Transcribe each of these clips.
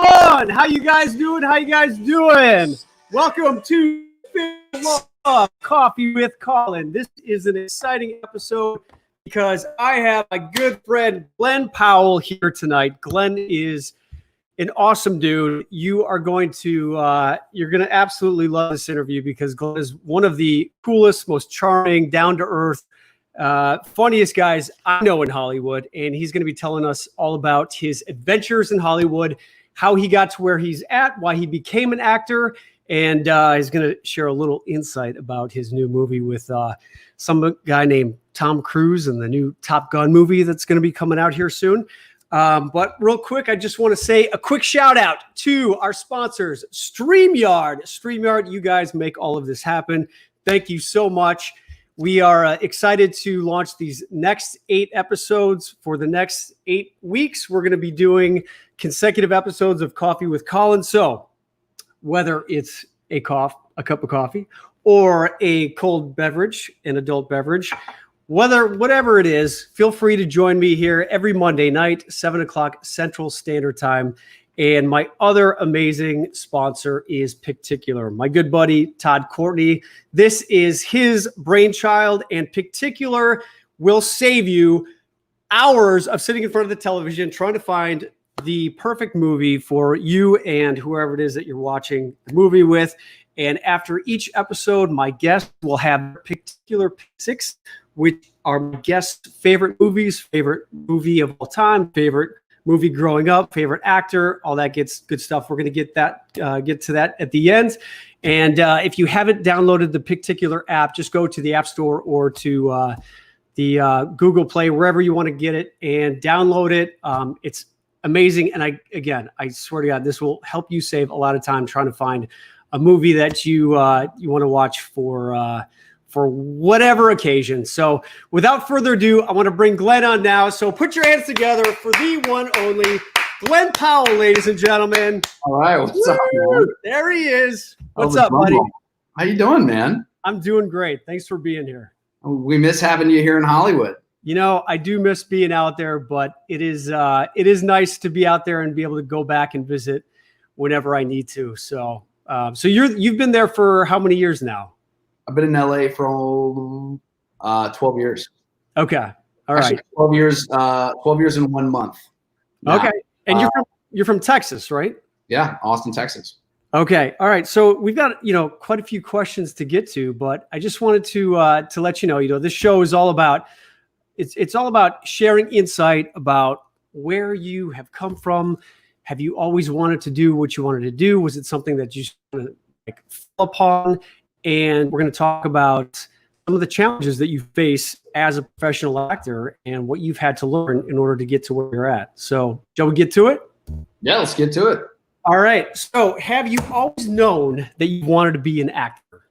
on? How you guys doing? Welcome to Coffee with Colin. This is an exciting episode because I have my good friend Glen Powell here tonight. Glen is an awesome dude. You are going to you're going to absolutely love this interview because Glen is one of the coolest, most charming, down-to-earth, funniest guys I know in Hollywood, and he's going to be telling us all about his adventures in Hollywood, how he got to where he's at, why he became an actor, and he's going to share a little insight about his new movie with some guy named Tom Cruise and the new Top Gun movie that's going to be coming out here soon. But real quick, I just want to say a quick shout out to our sponsors, StreamYard. StreamYard, you guys make all of this happen. Thank you so much. We are excited to launch these next 8 episodes for the next 8 weeks. We're going to be doing consecutive episodes of Coffee with Colin. So whether it's a cup of coffee or a cold beverage, an adult beverage, whatever it is, feel free to join me here every Monday night, 7 o'clock Central Standard Time. And my other amazing sponsor is Particular, my good buddy, Todd Courtney. This is his brainchild, and Particular will save you hours of sitting in front of the television trying to find the perfect movie for you and whoever it is that you're watching the movie with. And after each episode, my guest will have Particular Pick 6, which are my guest's favorite movies, favorite movie of all time, favorite movie growing up, favorite actor, all that good stuff. We're going to get to that at the end. And if you haven't downloaded the Particular app, just go to the App Store or to the Google Play, wherever you want to get it, and download it. It's amazing. And I swear to God, this will help you save a lot of time trying to find a movie that you want to watch for whatever occasion. So without further ado, I want to bring Glen on now. So put your hands together for the one only Glen Powell, ladies and gentlemen. All right. What's up, man? There he is. What's up, buddy? How you doing, man? I'm doing great. Thanks for being here. We miss having you here in Hollywood. You know, I do miss being out there, but it is nice to be out there and be able to go back and visit whenever I need to. So, you've been there for how many years now? I've been in LA for 12 years. Okay. All right. Actually, 12 years in 1 month. Now. Okay. And you're from Texas, right? Yeah. Austin, Texas. Okay. All right. So we've got, quite a few questions to get to, but I just wanted to let you know, this show is all about, it's all about sharing insight about where you have come from. Have you always wanted to do what you wanted to do? Was it something that you fell upon? And we're going to talk about some of the challenges that you face as a professional actor and what you've had to learn in order to get to where you're at. So, shall we get to it? Yeah, let's get to it. All right. So, have you always known that you wanted to be an actor?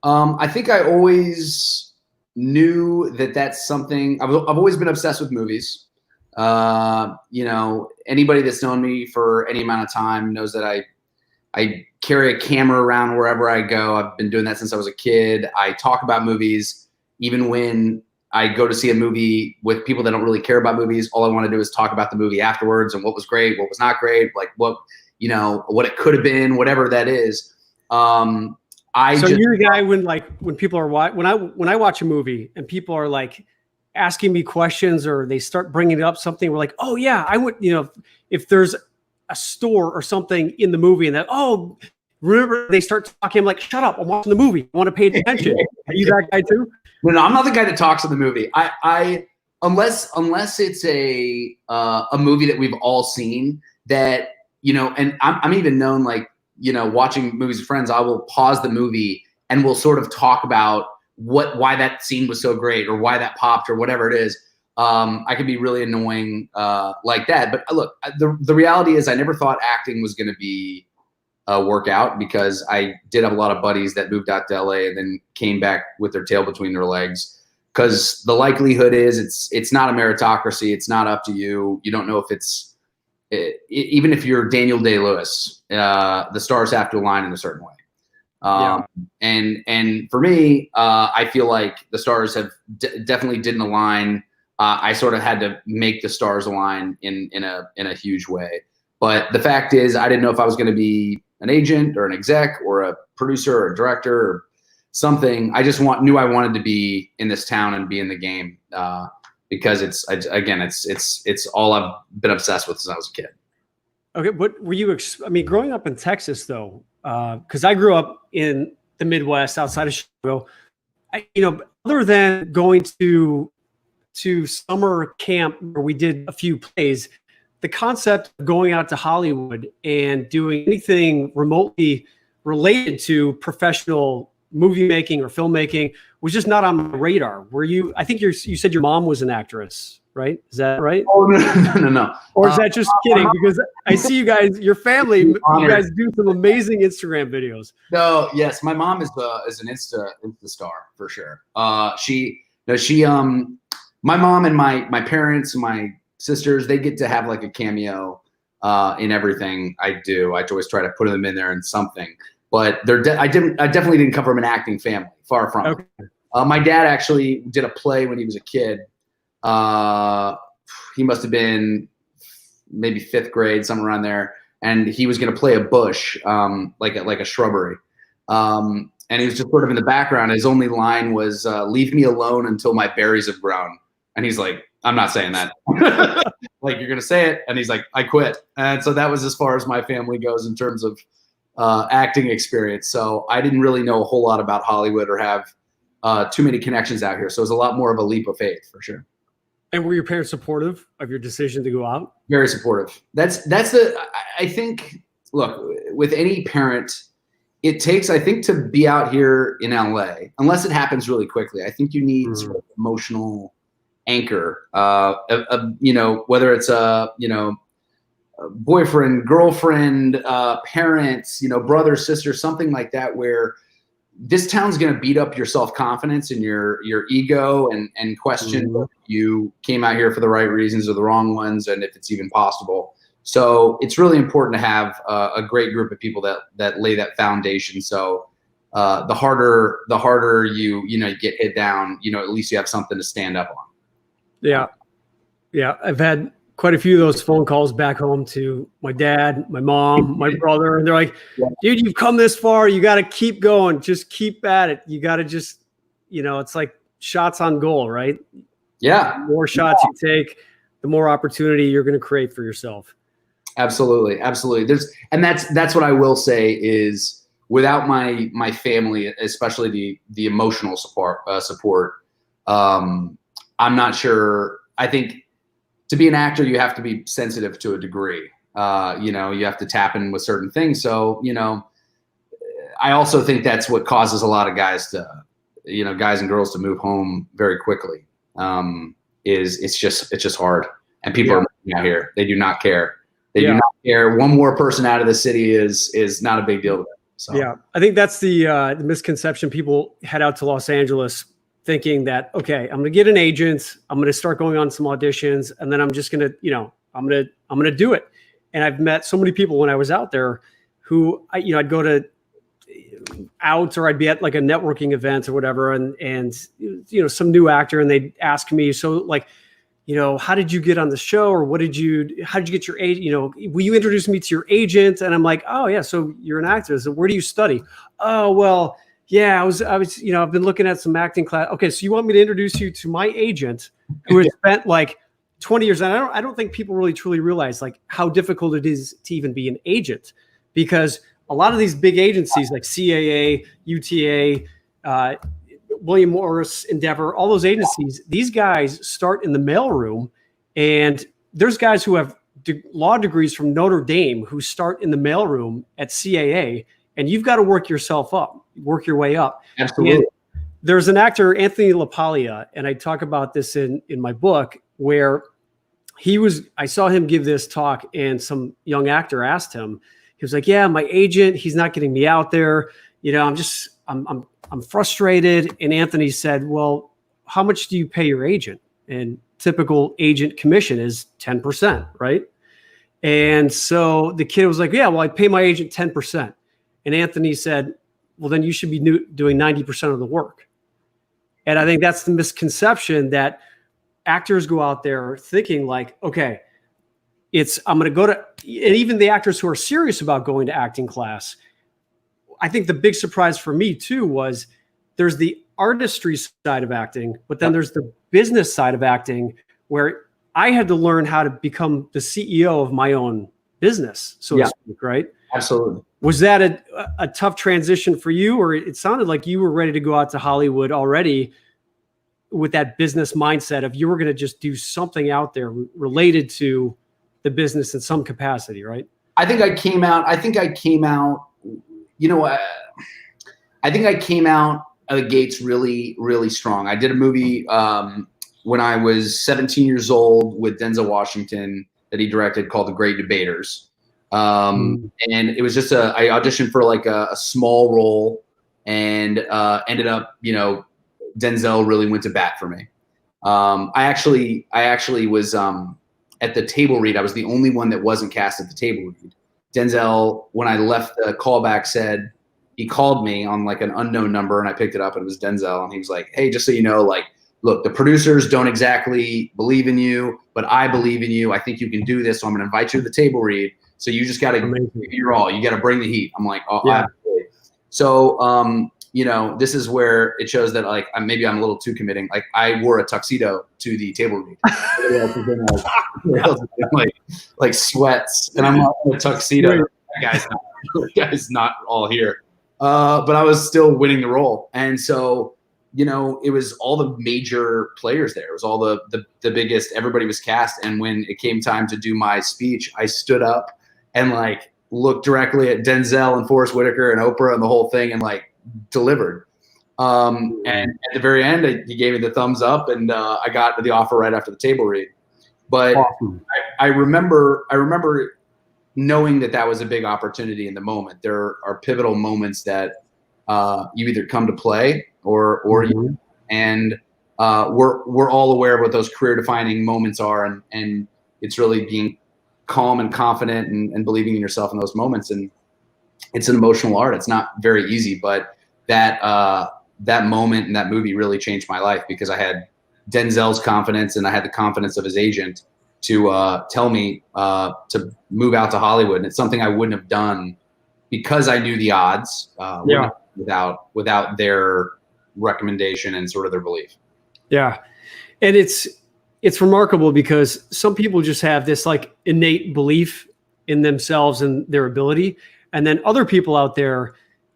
I think I always knew that that's something. I've always been obsessed with movies. Anybody that's known me for any amount of time knows that I carry a camera around wherever I go. I've been doing that since I was a kid. I talk about movies. Even when I go to see a movie with people that don't really care about movies, all I want to do is talk about the movie afterwards and what was great, what was not great, like what it could have been, whatever that is. You're the guy when people are when I watch a movie and people are like asking me questions or they start bringing up something, we're like, oh yeah, I would, if there's a store or something in the movie and remember they start talking, I'm like, shut up, I'm watching the movie, I want to pay attention. Are you that guy too? No, I'm not the guy that talks in the movie. I unless it's a movie that we've all seen that, and I'm even known, watching movies with friends, I will pause the movie and we'll sort of talk about why that scene was so great or why that popped or whatever it is. I could be really annoying like that. But look, the reality is I never thought acting was going to be a workout because I did have a lot of buddies that moved out to LA and then came back with their tail between their legs. Because the likelihood is it's not a meritocracy. It's not up to you. You don't know if even if you're Daniel Day-Lewis, the stars have to align in a certain way. And for me, I feel like the stars have definitely didn't align. I sort of had to make the stars align in a huge way. But the fact is, I didn't know if I was going to be an agent or an exec or a producer or a director or something. I just knew I wanted to be in this town and be in the game because it's all I've been obsessed with since I was a kid. Okay, what were you? I mean, growing up in Texas, though, because I grew up in the Midwest, outside of Chicago. Other than going to summer camp where we did a few plays, the concept of going out to Hollywood and doing anything remotely related to professional movie making or filmmaking was just not on my radar. Were you? I think you said your mom was an actress, right? Is that right? Oh no. Or is that just kidding? Because I see you guys, your family, you guys do some amazing Instagram videos. No, yes, my mom is an Insta star for sure. My mom and my parents and my sisters, they get to have like a cameo in everything I do. I always try to put them in there in something. But I definitely didn't come from an acting family, far from it. My dad actually did a play when he was a kid. He must have been maybe 5th grade, somewhere around there, and he was going to play a bush, like a shrubbery. And he was just sort of in the background. His only line was, "Leave me alone until my berries have grown." And he's like, "I'm not saying that." Like, "You're going to say it." And he's like, "I quit." And so that was as far as my family goes in terms of acting experience. So I didn't really know a whole lot about Hollywood or have too many connections out here. So it was a lot more of a leap of faith for sure. And were your parents supportive of your decision to go out? Very supportive. I think, look, with any parent, it takes, I think, to be out here in LA, unless it happens really quickly, I think you need sort of emotional anchor, whether it's a boyfriend, girlfriend, parents, brother, sister, something like that, where this town's going to beat up your self-confidence and your ego and question whether you came out here for the right reasons or the wrong ones, and if it's even possible. So it's really important to have a great group of people that lay that foundation. So the harder you get hit down, at least you have something to stand up on. Yeah. I've had quite a few of those phone calls back home to my dad, my mom, my brother, and they're like, "Dude, you've come this far. You got to keep going. Just keep at it. You got to just, it's like shots on goal, right? Yeah. The more shots you take, the more opportunity you're going to create for yourself." Absolutely. That's what I will say is, without my family, especially the emotional support, I'm not sure. I think to be an actor, you have to be sensitive to a degree. You have to tap in with certain things. So, I also think that's what causes a lot of guys and girls to move home very quickly. It's just hard. And people are out here. They do not care. They do not care. One more person out of the city is not a big deal to them. So. Yeah, I think that's the misconception. People head out to Los Angeles thinking that, okay, I'm going to get an agent, I'm going to start going on some auditions, and then I'm just going to, I'm going to do it. And I've met so many people when I was out there who, I'd go to out, or I'd be at like a networking event or whatever, and some new actor, and they'd ask me, so like, how did you get on the show, or how did you get your agent? Will you introduce me to your agent? And I'm like, oh yeah, so you're an actor. So where do you study? Oh, well, yeah, I was, I've been looking at some acting class. Okay, so you want me to introduce you to my agent who has spent like 20 years. And I don't think people really truly realize like how difficult it is to even be an agent, because a lot of these big agencies like CAA, UTA, William Morris, Endeavor, all those agencies, these guys start in the mailroom, and there's guys who have law degrees from Notre Dame who start in the mailroom at CAA, and you've got to work your way up. Absolutely. And there's an actor, Anthony LaPaglia, and I talk about this in my book, where I saw him give this talk, and some young actor asked him, he was like, yeah, my agent, he's not getting me out there. I'm frustrated. And Anthony said, well, how much do you pay your agent? And typical agent commission is 10%, right? And so the kid was like, yeah, well, I pay my agent 10%. And Anthony said, well, then you should be doing 90% of the work. And I think that's the misconception, that actors go out there thinking like, okay, I'm going to go to, and even the actors who are serious about going to acting class, I think the big surprise for me too was there's the artistry side of acting, but then there's the business side of acting where I had to learn how to become the CEO of my own business, so to speak, right? Absolutely. Was that a tough transition for you, or it sounded like you were ready to go out to Hollywood already with that business mindset of you were going to just do something out there related to the business in some capacity, right? I think I came out, you know, I think I came out of the gates really, really strong. I did a movie when I was 17 years old with Denzel Washington that he directed called The Great Debaters. And it was just I auditioned for like a small role and ended up, you know, Denzel really went to bat for me. I actually was at the table read. I was the only one that wasn't cast at the table read. Denzel, when I left the callback, said he called me on like an unknown number, and I picked it up, and it was Denzel, and he was like, "Hey, just so you know, like, look, the producers don't exactly believe in you, but I believe in you. I think you can do this, so I'm going to invite you to the table read. So you just got to give your all. You got to bring the heat." I'm like, "Oh, yeah." So, you know, this is where it shows that like maybe I'm a little too committing. Like I wore a tuxedo to the table read. like sweats, and I'm not in a tuxedo. That guy's not all here. But I was still winning the role, and so you know, it was all the major players there. It was all the biggest. Everybody was cast, and when it came time to do my speech, I stood up and like looked directly at Denzel and Forrest Whitaker and Oprah and the whole thing, and like delivered. And at the very end, he gave me the thumbs up, and I got the offer right after the table read. But awesome. I remember knowing that was a big opportunity in the moment. There are pivotal moments that you either come to play or you, and we're all aware of what those career defining moments are, and it's really being calm and confident and believing in yourself in those moments. And it's an emotional art. It's not very easy, but that moment in that movie really changed my life because I had Denzel's confidence and I had the confidence of his agent to tell me to move out to Hollywood. And it's something I wouldn't have done because I knew the odds without their recommendation and sort of their belief. Yeah. And it's remarkable because some people just have this like innate belief in themselves and their ability. And then other people out there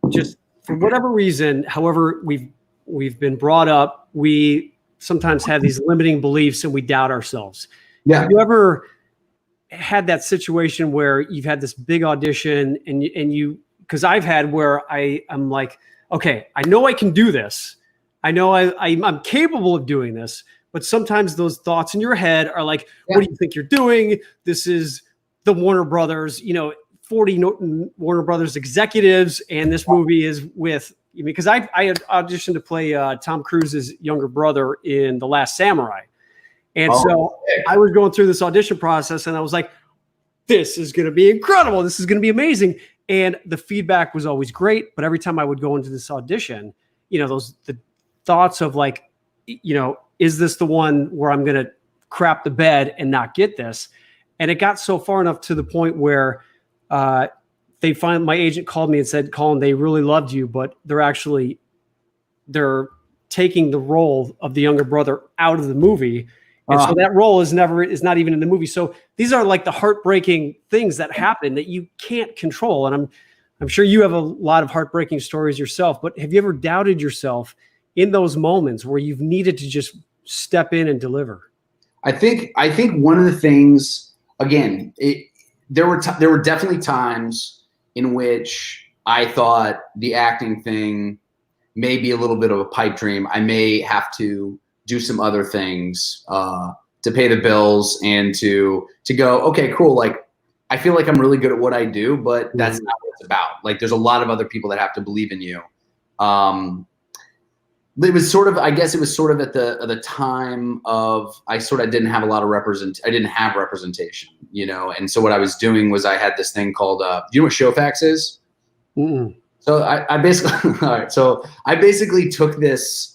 just for whatever reason, however we've been brought up, we sometimes have these limiting beliefs and we doubt ourselves. Yeah. Have you ever had that situation where you've had this big audition and you, because I've had where I'm like, okay, I know I can do this. I know I'm capable of doing this, but sometimes those thoughts in your head are like, what do you think you're doing? This is the Warner Brothers, 40 Warner Brothers executives, and this movie is with, because I had auditioned to play Tom Cruise's younger brother in The Last Samurai. And so I was going through this audition process and I was like, this is going to be incredible. This is going to be amazing. And the feedback was always great. But every time I would go into this audition, the thoughts of like, is this the one where I'm going to crap the bed and not get this? And it got so far enough to the point where my agent called me and said, Colin, they really loved you, but they're taking the role of the younger brother out of the movie. And so that role is not even in the movie. So these are like the heartbreaking things that happen that you can't control. And I'm sure you have a lot of heartbreaking stories yourself, but have you ever doubted yourself in those moments where you've needed to just step in and deliver? I think one of the things, again, there were definitely times in which I thought the acting thing may be a little bit of a pipe dream. I may have to do some other things to pay the bills and to go, okay, cool. Like, I feel like I'm really good at what I do, but that's not what it's about. Like, there's a lot of other people that have to believe in you. It was sort of, I guess it was sort of at the time of, I sort of didn't have a lot of I didn't have representation, And so what I was doing was I had this thing called, do you know what Showfax is? So I basically, all right. So I basically took this,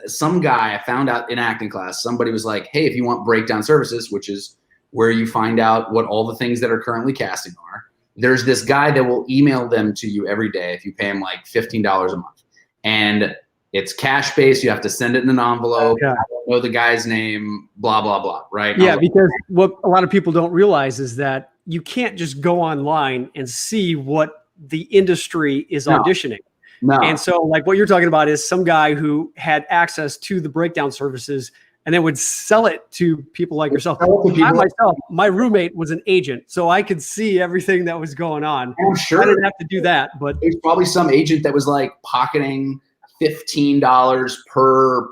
some guy I found out in acting class, somebody was like, hey, if you want breakdown services, which is where you find out what all the things that are currently casting are. There's this guy that will email them to you every day if you pay him like $15 a month. And it's cash based. You have to send it in an envelope. Okay. I don't know the guy's name, blah, blah, blah. Right. Yeah. Because what a lot of people don't realize is that you can't just go online and see what the industry is auditioning. No. And so like what you're talking about is some guy who had access to the breakdown services and then would sell it to people like yourself. I myself, my roommate was an agent, so I could see everything that was going on. I'm sure I didn't have to do that, but there's probably some agent that was like pocketing $15 per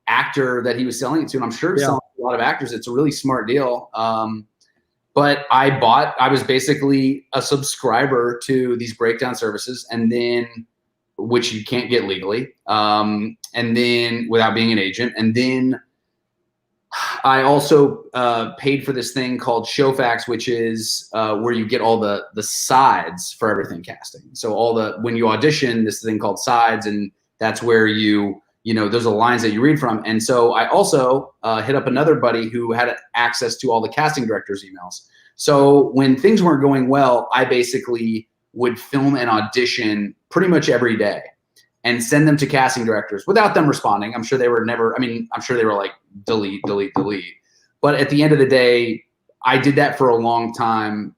actor that he was selling it to. And I'm sure selling a lot of actors, it's a really smart deal. But I was basically a subscriber to these breakdown services, and then, which you can't get legally, and then without being an agent. And then I also paid for this thing called Showfax, which is where you get all the sides for everything casting. So when you audition, this thing called sides, and that's where those are lines that you read from. And so I also hit up another buddy who had access to all the casting directors' emails. So when things weren't going well, I basically would film an audition pretty much every day and send them to casting directors without them responding. I'm sure they were I'm sure they were like, delete, delete, delete. But at the end of the day, I did that for a long time.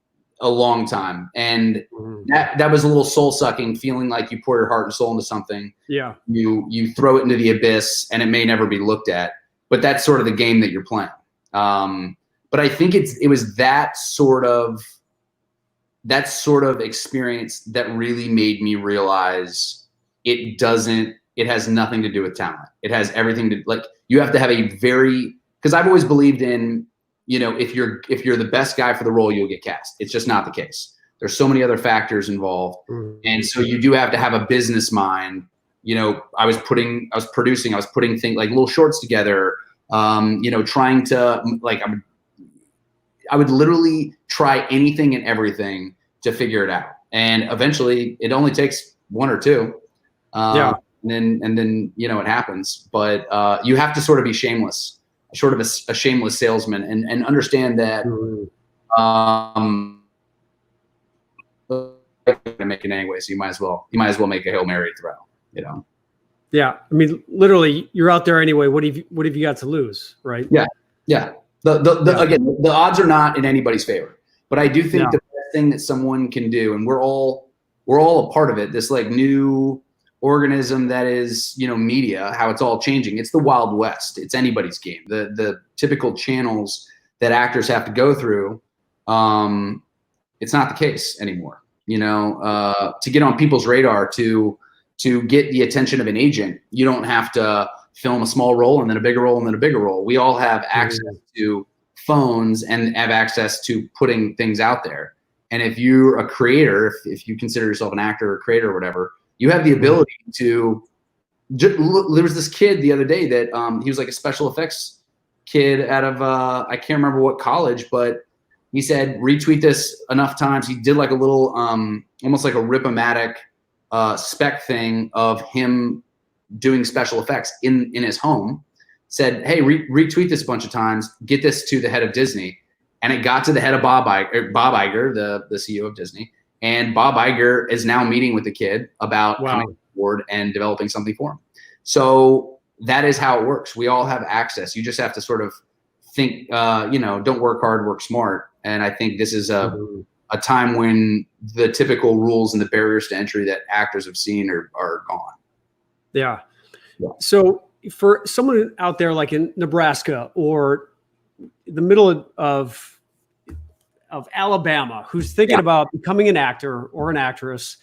And that was a little soul sucking, feeling like you pour your heart and soul into something. Yeah. You throw it into the abyss and it may never be looked at, but that's sort of the game that you're playing. But I think it was that sort of experience that really made me realize it has nothing to do with talent. It has everything to, like, you have to have because I've always believed in, if you're the best guy for the role, you'll get cast. It's just not the case. There's so many other factors involved. And so you do have to have a business mind. I was putting things like little shorts together, trying to, like, I would literally try anything and everything to figure it out. And eventually it only takes one or two. And then it happens. But you have to sort of be shameless, sort of a shameless salesman, and understand that make it anyway. So you might as well make a Hail Mary throw, Yeah. I mean, literally you're out there anyway. What have you got to lose? Right. Yeah. Yeah. Again, the odds are not in anybody's favor, but I do think the best thing that someone can do, and we're all a part of it, this like new organism that is, media, how it's all changing. It's the Wild West. It's anybody's game. The typical channels that actors have to go through, it's not the case anymore. To get on people's radar, to get the attention of an agent, you don't have to film a small role and then a bigger role and then a bigger role. We all have access to phones and have access to putting things out there. And if you're a creator, if you consider yourself an actor or creator or whatever, you have the ability to. There was this kid the other day that he was like a special effects kid out of I can't remember what college, but he said retweet this enough times. He did like a little almost like a Rip-O-Matic spec thing of him doing special effects in his home. Said, hey, retweet this a bunch of times, get this to the head of Disney. And it got to the head of Bob Iger, the CEO of Disney. And Bob Iger is now meeting with the kid about coming on board and developing something for him. So that is how it works. We all have access. You just have to sort of think, don't work hard, work smart. And I think this is a time when the typical rules and the barriers to entry that actors have seen are gone. Yeah. So for someone out there like in Nebraska or the middle of Alabama who's thinking about becoming an actor or an actress,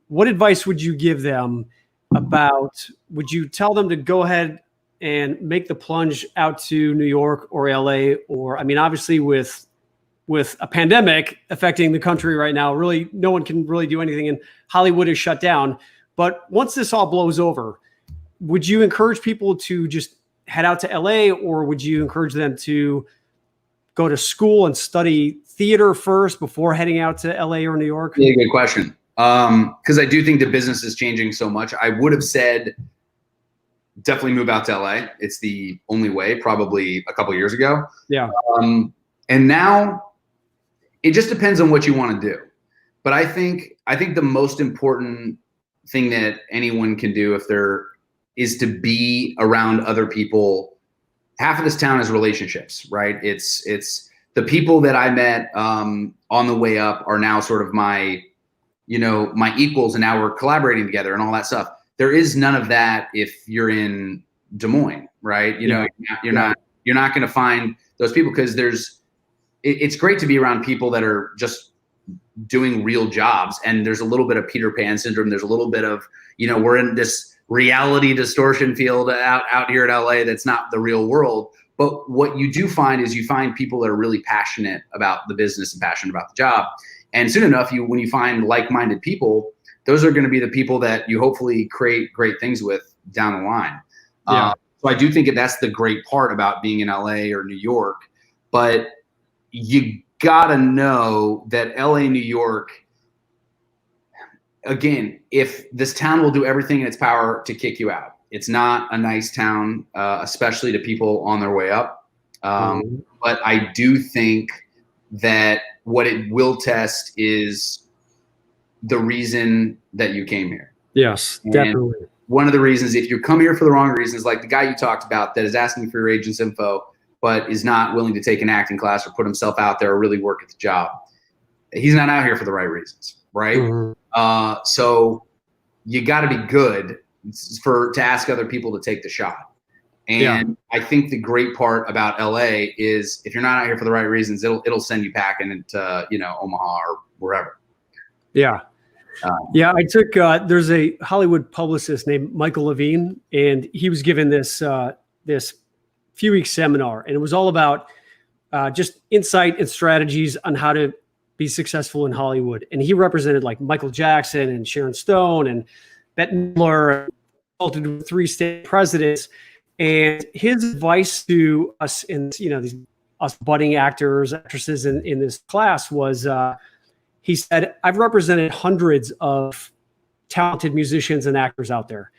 what advice would you give them would you tell them to go ahead and make the plunge out to New York or LA? Or, I mean, obviously with a pandemic affecting the country right now, really no one can really do anything and Hollywood is shut down. But once this all blows over, would you encourage people to just head out to LA, or would you encourage them to go to school and study theater first before heading out to LA or New York? Really good question. Because I do think the business is changing so much. I would have said definitely move out to LA. It's the only way, probably a couple of years ago. Yeah. And now it just depends on what you want to do. But I think the most important thing that anyone can do is to be around other people. Half of this town is relationships, right? It's the people that I met on the way up are now sort of my equals, and now we're collaborating together and all that stuff. There is none of that if you're in Des Moines, right? You're not going to find those people, because it's great to be around people that are just doing real jobs. And there's a little bit of Peter Pan syndrome. There's a little bit of, we're in this reality distortion field out here in LA that's not the real world. But what you do find is you find people that are really passionate about the business and passionate about the job. And soon enough, when you find like-minded people, those are going to be the people that you hopefully create great things with down the line. Yeah. So I do think that's the great part about being in LA or New York. But you gotta know that LA, New York, again, if this town will do everything in its power to kick you out. It's not a nice town, especially to people on their way up. But I do think that what it will test is the reason that you came here. Yes, definitely. And one of the reasons, if you come here for the wrong reasons, like the guy you talked about that is asking for your agent's info, but is not willing to take an acting class or put himself out there or really work at the job, he's not out here for the right reasons, right? So you got to be good to ask other people to take the shot. And I think the great part about LA is if you're not out here for the right reasons, it'll send you packing into Omaha or wherever. Yeah. I took there's a Hollywood publicist named Michael Levine, and he was given this few-week seminar, and it was all about just insight and strategies on how to be successful in Hollywood. And he represented like Michael Jackson and Sharon Stone and Bette Midler, consulted with 3 state presidents. And his advice to us us budding actors, actresses in this class was, he said, I've represented hundreds of talented musicians and actors out there.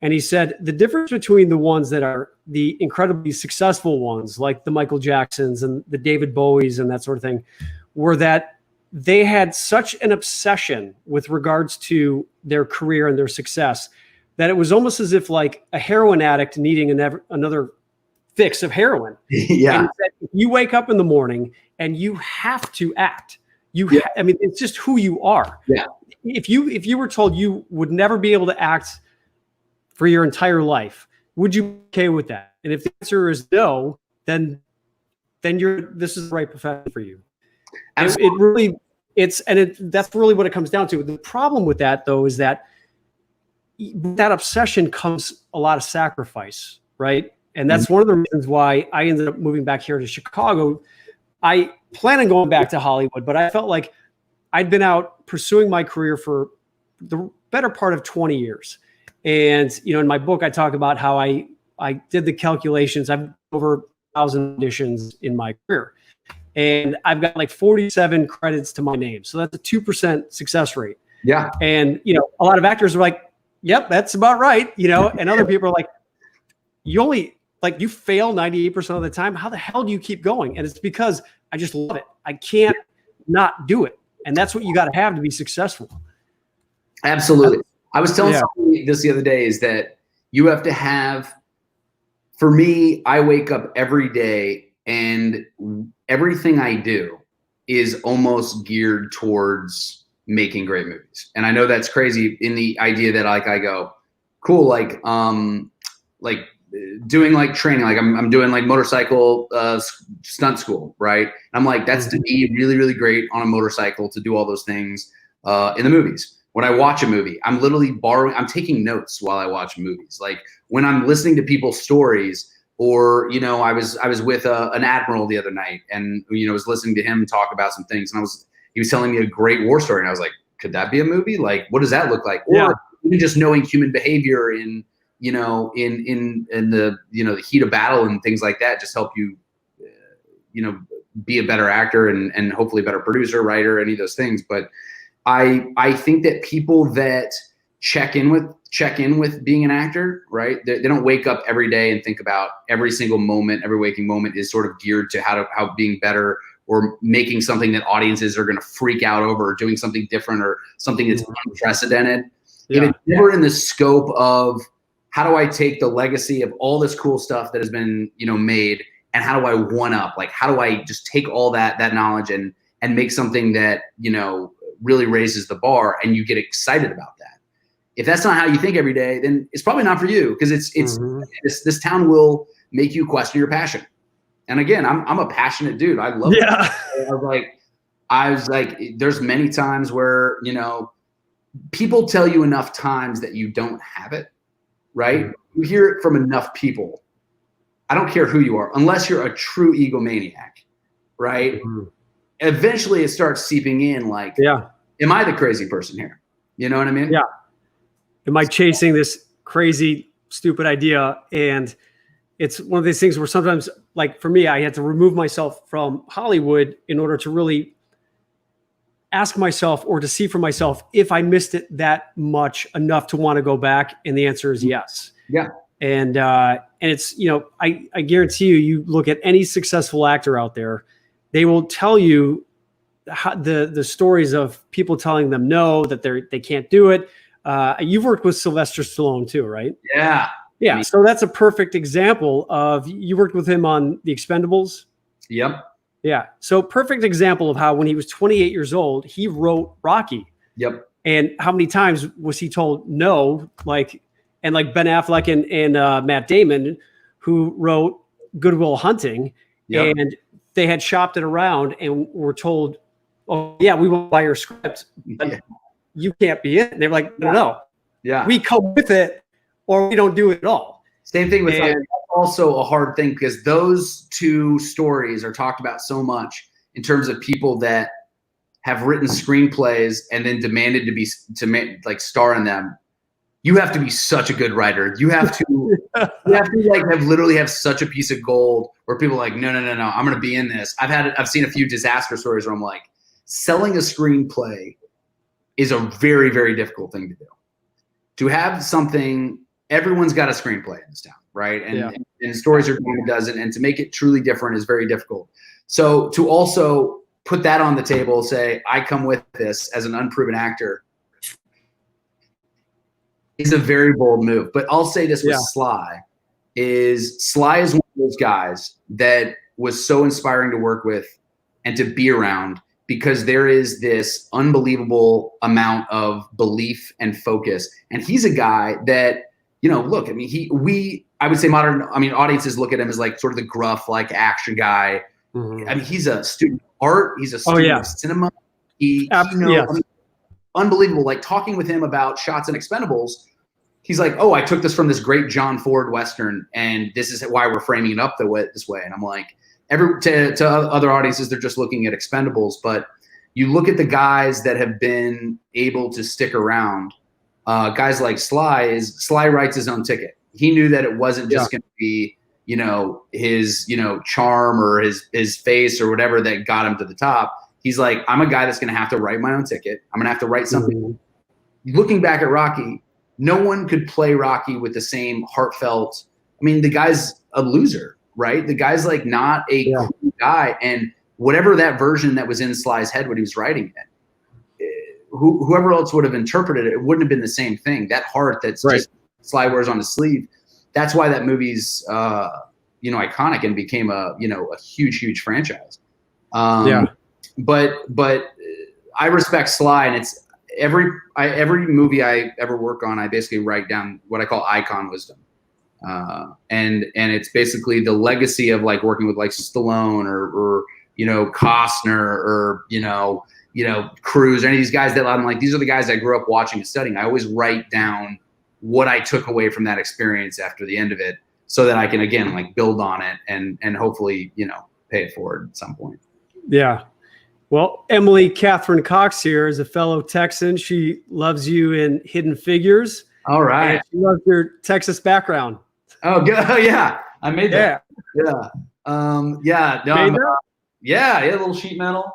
And he said, the difference between the ones that are the incredibly successful ones, like the Michael Jacksons and the David Bowies and that sort of thing, were that they had such an obsession with regards to their career and their success that it was almost as if like a heroin addict needing another fix of heroin. Yeah. If you wake up in the morning and you have to act, I mean, it's just who you are. Yeah. If you were told you would never be able to act for your entire life, would you be okay with that? And if the answer is no, then this is the right profession for you. That's really what it comes down to. The problem with that, though, is that with that obsession comes a lot of sacrifice, right? And that's one of the reasons why I ended up moving back here to Chicago. I plan on going back to Hollywood, but I felt like I'd been out pursuing my career for the better part of 20 years. And, in my book, I talk about how I did the calculations. I've over 1,000 auditions in my career, and I've got like 47 credits to my name. So that's a 2% success rate. Yeah. And, a lot of actors are like, yep, that's about right. And other people are like, you fail 98% of the time. How the hell do you keep going? And it's because I just love it. I can't not do it. And that's what you got to have to be successful. Absolutely. I was telling somebody this the other day is that you have to have, for me, I wake up every day and everything I do is almost geared towards making great movies. And I know that's crazy in the idea that I go, cool, doing like training, like I'm doing like motorcycle stunt school, right? I'm like, that's to be really, really great on a motorcycle to do all those things in the movies. When I watch a movie, I'm literally I'm taking notes while I watch movies. Like when I'm listening to people's stories, or I was with an admiral the other night, and was listening to him talk about some things, and he was telling me a great war story, and I was like, could that be a movie? Like, what does that look like? Or even just knowing human behavior in the the heat of battle and things like that just help you be a better actor and hopefully a better producer, writer, any of those things. But I think that people that check in with being an actor, right? They don't wake up every day and think about every single moment, every waking moment is sort of geared to how being better or making something that audiences are going to freak out over, or doing something different, or something that's unprecedented. If it's never in the scope of how do I take the legacy of all this cool stuff that has been, made, and how do I one up? Like, how do I just take all that knowledge and make something that, really raises the bar, and you get excited about that. If that's not how you think every day, then it's probably not for you, because this town will make you question your passion. And again, I'm a passionate dude. I love it. I was like, there's many times where, people tell you enough times that you don't have it, right? You hear it from enough people. I don't care who you are, unless you're a true egomaniac, right? Eventually it starts seeping in, like, am I the crazy person here? You know what I mean? Yeah. Am I chasing this crazy, stupid idea? And it's one of these things where sometimes, like for me, I had to remove myself from Hollywood in order to really ask myself, or to see for myself, if I missed it that much enough to want to go back. And the answer is yes. Yeah. And it's, I guarantee you look at any successful actor out there, they will tell you how, the stories of people telling them no, that they can't do it. You've worked with Sylvester Stallone too, right? Yeah. Yeah. So that's a perfect example of, you worked with him on The Expendables. Yep. Yeah. So perfect example of how when he was 28 years old, he wrote Rocky. Yep. And how many times was he told no? Like Ben Affleck and Matt Damon, who wrote Good Will Hunting, and they had shopped it around and were told, oh yeah, we will buy your script, but you can't be in it. And they're like, no. Yeah. We come with it, or we don't do it at all. Same thing with also a hard thing, because those two stories are talked about so much in terms of people that have written screenplays and then demanded to star in them. You have to be such a good writer. You have to literally have such a piece of gold where people are like, no, I'm going to be in this. I've seen a few disaster stories where I'm like, selling a screenplay is a very, very difficult thing to do. To have something, everyone's got a screenplay in this town, right? And stories are going to dozen, and to make it truly different is very difficult. So to also put that on the table, say, I come with this as an unproven actor, is a very bold move. But I'll say this with Sly is one of those guys that was so inspiring to work with and to be around, because there is this unbelievable amount of belief and focus. And he's a guy that, look, I mean, I would say audiences look at him as like sort of the gruff, like action guy. Mm-hmm. I mean, he's a student of art. He's a student of cinema. Unbelievable. Like, talking with him about shots in Expendables, he's like, oh, I took this from this great John Ford Western, and this is why we're framing it up this way. And I'm like, to other audiences, they're just looking at Expendables. But you look at the guys that have been able to stick around, guys like Sly writes his own ticket. He knew that it wasn't just going to be, his, charm or his face or whatever that got him to the top. He's like, I'm a guy that's going to have to write my own ticket. I'm going to have to write something. Mm-hmm. Looking back at Rocky, no one could play Rocky with the same heartfelt. I mean, the guy's a loser, right? The guy's like not a cool guy. And whatever that version that was in Sly's head when he was writing it, whoever else would have interpreted it, it wouldn't have been the same thing. That heart that's just Sly wears on his sleeve. That's why that movie's, iconic and became a huge, huge franchise. But I respect Sly, and it's every movie I ever work on, I basically write down what I call icon wisdom. And it's basically the legacy of like working with like Stallone or Costner or, Cruise, or any of these guys that I'm like, these are the guys I grew up watching and studying. I always write down what I took away from that experience after the end of it, so that I can, again, like build on it and hopefully, pay it forward at some point. Yeah. Well, Emily Catherine Cox here is a fellow Texan. She loves you in Hidden Figures. All right. She loves your Texas background. Oh, good. Oh, yeah. I made that. Yeah. A little sheet metal.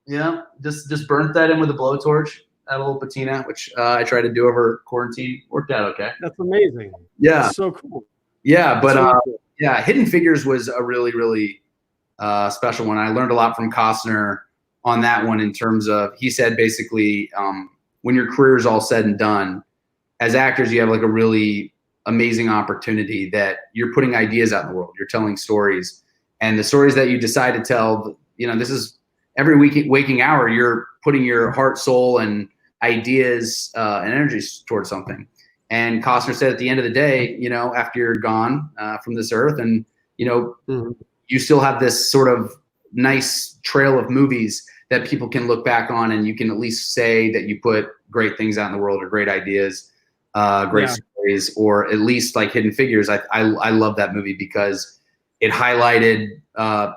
Yeah. Just burnt that in with a blowtorch. That little patina, which I tried to do over quarantine. Worked out okay. That's amazing. Yeah. That's so cool. Yeah, but Hidden Figures was a really, really special one. I learned a lot from Costner on that one in terms of, he said basically, when your career is all said and done, as actors, you have like a really amazing opportunity that you're putting ideas out in the world. You're telling stories, and the stories that you decide to tell, this is every waking hour, you're putting your heart, soul, and ideas and energies towards something. And Costner said at the end of the day, after you're gone from this earth, and you still have this sort of nice trail of movies that people can look back on, and you can at least say that you put great things out in the world, or great ideas, great stories, or at least like Hidden Figures. I love that movie because it highlighted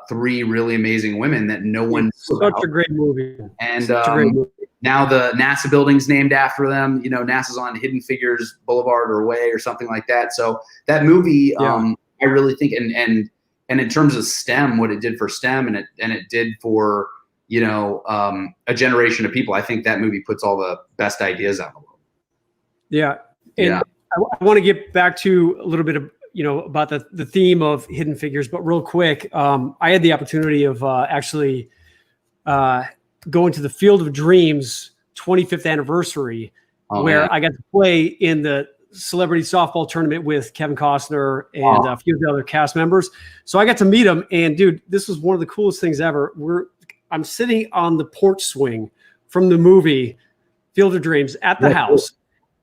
3 really amazing women that no one knew such about. A great movie. And such a great movie. Now the NASA building's named after them. NASA's on Hidden Figures Boulevard or Way or something like that. So that movie, I really think, and in terms of STEM, what it did for STEM, and it did for a generation of people, I think that movie puts all the best ideas out in the world. Yeah, and I want to get back to a little bit of about the theme of Hidden Figures, but real quick, I had the opportunity of actually going to the Field of Dreams 25th anniversary, where I got to play in the celebrity softball tournament with Kevin Costner and a few of the other cast members. So I got to meet him, and dude, this was one of the coolest things ever. I'm sitting on the porch swing from the movie Field of Dreams at the house,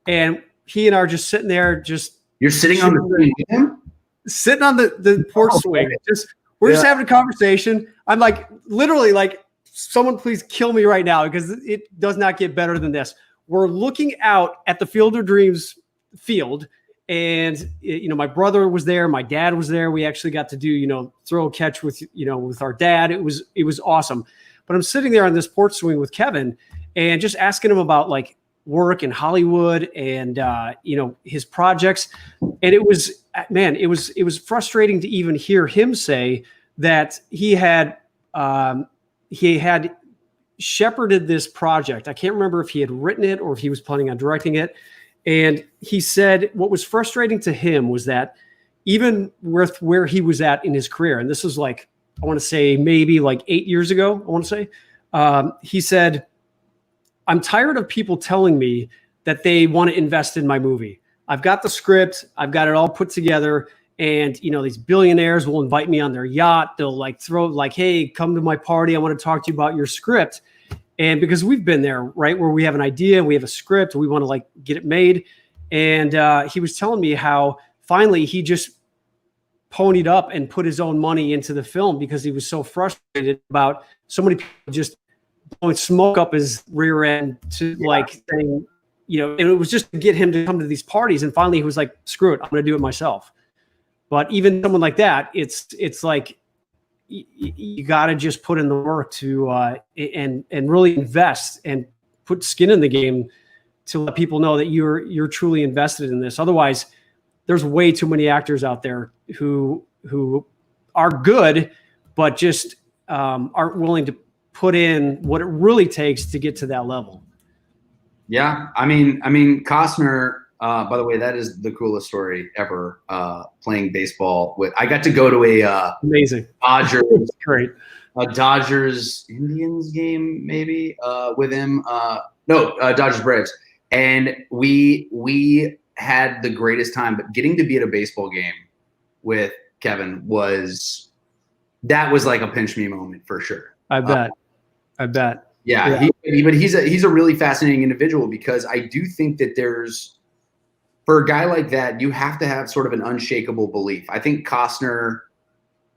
and he and I are just sitting there, You're sitting on sitting on the porch swing. We're just having a conversation. I'm like, literally like, someone please kill me right now, because it does not get better than this. We're looking out at the Field of Dreams field, and my brother was there, my dad was there. We actually got to do throw a catch with with our dad. It was awesome. But I'm sitting there on this porch swing with Kevin and just asking him about like work in Hollywood and his projects. And it was frustrating to even hear him say that he had shepherded this project. I can't remember if he had written it or if he was planning on directing it. And he said what was frustrating to him was that even with where he was at in his career, and this was like, I want to say maybe like 8 years ago, I want to say, he said, I'm tired of people telling me that they want to invest in my movie. I've got the script, I've got it all put together, and these billionaires will invite me on their yacht. They'll like throw like, hey, come to my party. I want to talk to you about your script. And because we've been there, right, where we have an idea, we have a script, we want to like get it made. And he was telling me how finally he just ponied up and put his own money into the film because he was so frustrated about so many people just blowing smoke up his rear end to like saying, and it was just to get him to come to these parties. And finally he was like, screw it, I'm going to do it myself. But even someone like that, it's like, you got to just put in the work to and really invest and put skin in the game to let people know that you're truly invested in this. Otherwise, there's way too many actors out there who are good, but just aren't willing to put in what it really takes to get to that level. Yeah, I mean, Costner. By the way, that is the coolest story ever. Playing baseball with, I got to go to a amazing Dodgers, great, a Dodgers Indians game maybe with him. Dodgers Braves, and we had the greatest time. But getting to be at a baseball game with Kevin was like a pinch me moment for sure. I bet. Yeah. But he's a really fascinating individual, because I do think that for a guy like that, you have to have sort of an unshakable belief. I think Costner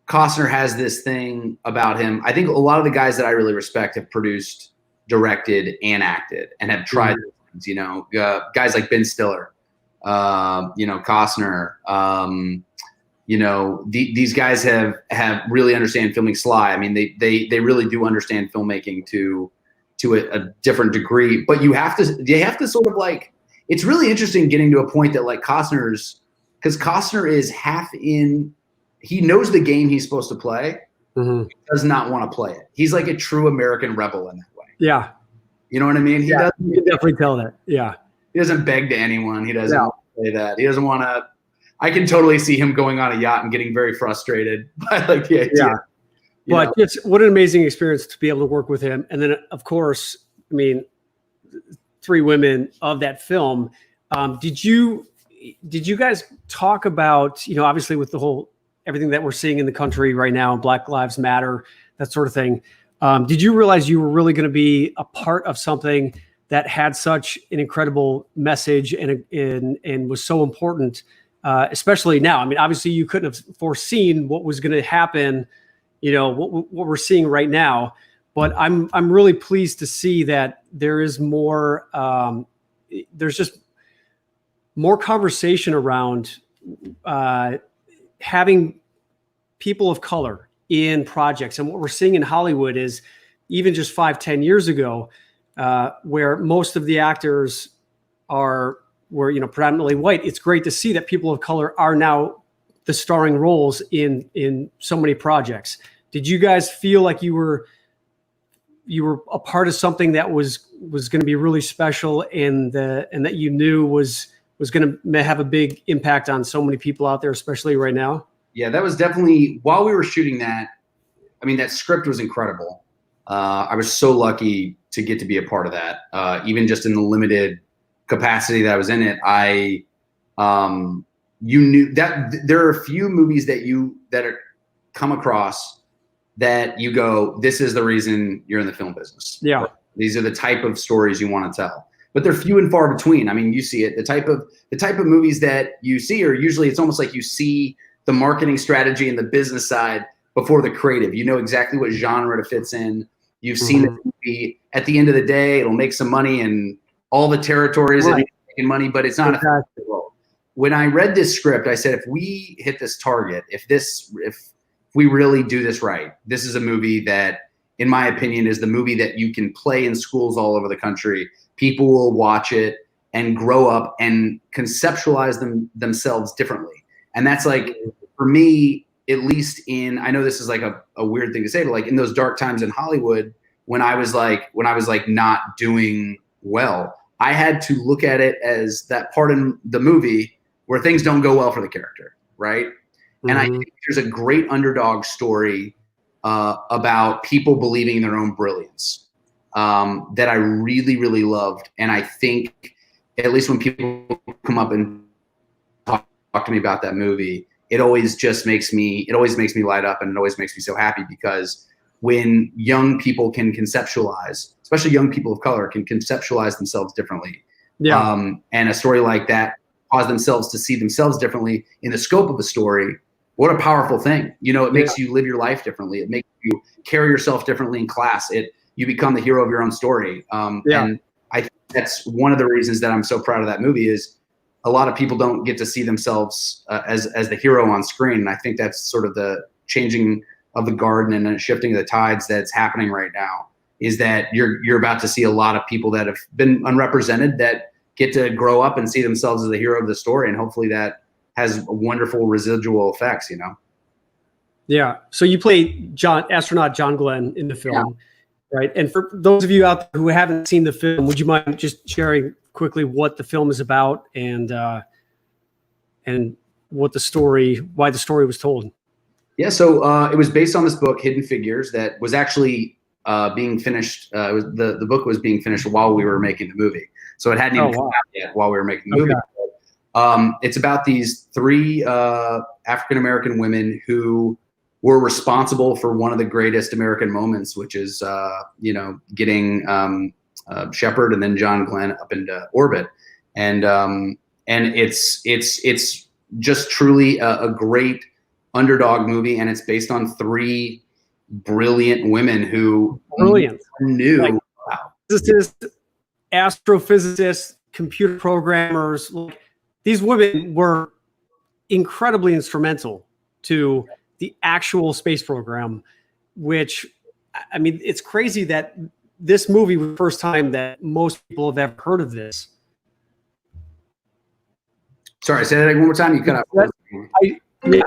has this thing about him. I think a lot of the guys that I really respect have produced, directed, and acted, and have tried things. Guys like Ben Stiller, Costner. These guys have really understand filming. Sly. I mean, they really do understand filmmaking to a different degree. But they have to sort of like. It's really interesting getting to a point that like because Costner is half in, he knows the game he's supposed to play, he does not want to play it. He's like a true American rebel in that way. Yeah. You know what I mean? You can definitely tell that. Yeah. He doesn't beg to anyone. He doesn't want to play that. He doesn't want to, I can totally see him going on a yacht and getting very frustrated by like the idea But just what an amazing experience to be able to work with him. And then, of course, I mean, 3 women of that film. Did you guys talk about, obviously with the whole everything that we're seeing in the country right now, Black Lives Matter, that sort of thing? Did you realize you were really going to be a part of something that had such an incredible message and was so important, especially now? I mean, obviously you couldn't have foreseen what was going to happen, what we're seeing right now. But I'm really pleased to see that there is more. There's just more conversation around having people of color in projects. And what we're seeing in Hollywood is even just 5-10 years ago, where most of the actors were predominantly white. It's great to see that people of color are now the starring roles in so many projects. Did you guys feel like you were a part of something that was going to be really special and that you knew was going to have a big impact on so many people out there, especially right now? Yeah, that was definitely, while we were shooting that, I mean, that script was incredible. I was so lucky to get to be a part of that. Even just in the limited capacity that I was in it, you knew that there are a few movies that are come across that you go, this is the reason you're in the film business. Yeah. These are the type of stories you want to tell, but they're few and far between. I mean, you see it, the type of movies that you see are usually, it's almost like you see the marketing strategy and the business side before the creative. You know exactly what genre it fits in. You've seen the movie. At the end of the day, it'll make some money in all the territories that are making money, but it's not a role. When I read this script, I said, if we hit this target, if we really do this right, this is a movie that, in my opinion, is the movie that you can play in schools all over the country. People will watch it and grow up and conceptualize themselves differently. And that's like, for me, at least I know this is like a weird thing to say, but like in those dark times in Hollywood, when I was like not doing well, I had to look at it as that part in the movie where things don't go well for the character, right? And I think there's a great underdog story about people believing in their own brilliance that I really, really loved. And I think, at least when people come up and talk to me about that movie, it always makes me light up, and it always makes me so happy, because when young people can conceptualize, especially young people of color, can conceptualize themselves differently. And a story like that cause themselves to see themselves differently in the scope of the story. What a powerful thing. It makes you live your life differently. It makes you carry yourself differently in class. You become the hero of your own story. And I think that's one of the reasons that I'm so proud of that movie, is a lot of people don't get to see themselves as the hero on screen. And I think that's sort of the changing of the guard and a shifting of the tides that's happening right now, is that you're about to see a lot of people that have been unrepresented that get to grow up and see themselves as the hero of the story. And hopefully that has wonderful residual effects, Yeah. So you played astronaut John Glenn in the film, right? And for those of you out there who haven't seen the film, would you mind just sharing quickly what the film is about and why the story was told? Yeah. So it was based on this book, Hidden Figures, that was actually being finished. The book was being finished while we were making the movie. So it hadn't even come out yet while we were making the movie. It's about these 3 African-American women who were responsible for one of the greatest American moments, which is, getting Shepard and then John Glenn up into orbit. And it's just truly a great underdog movie. And it's based on 3 brilliant women who knew. Like, physicists, astrophysicists, computer programmers. These women were incredibly instrumental to the actual space program, which, I mean, it's crazy that this movie was the first time that most people have ever heard of this. Sorry, say that one more time. You cut out.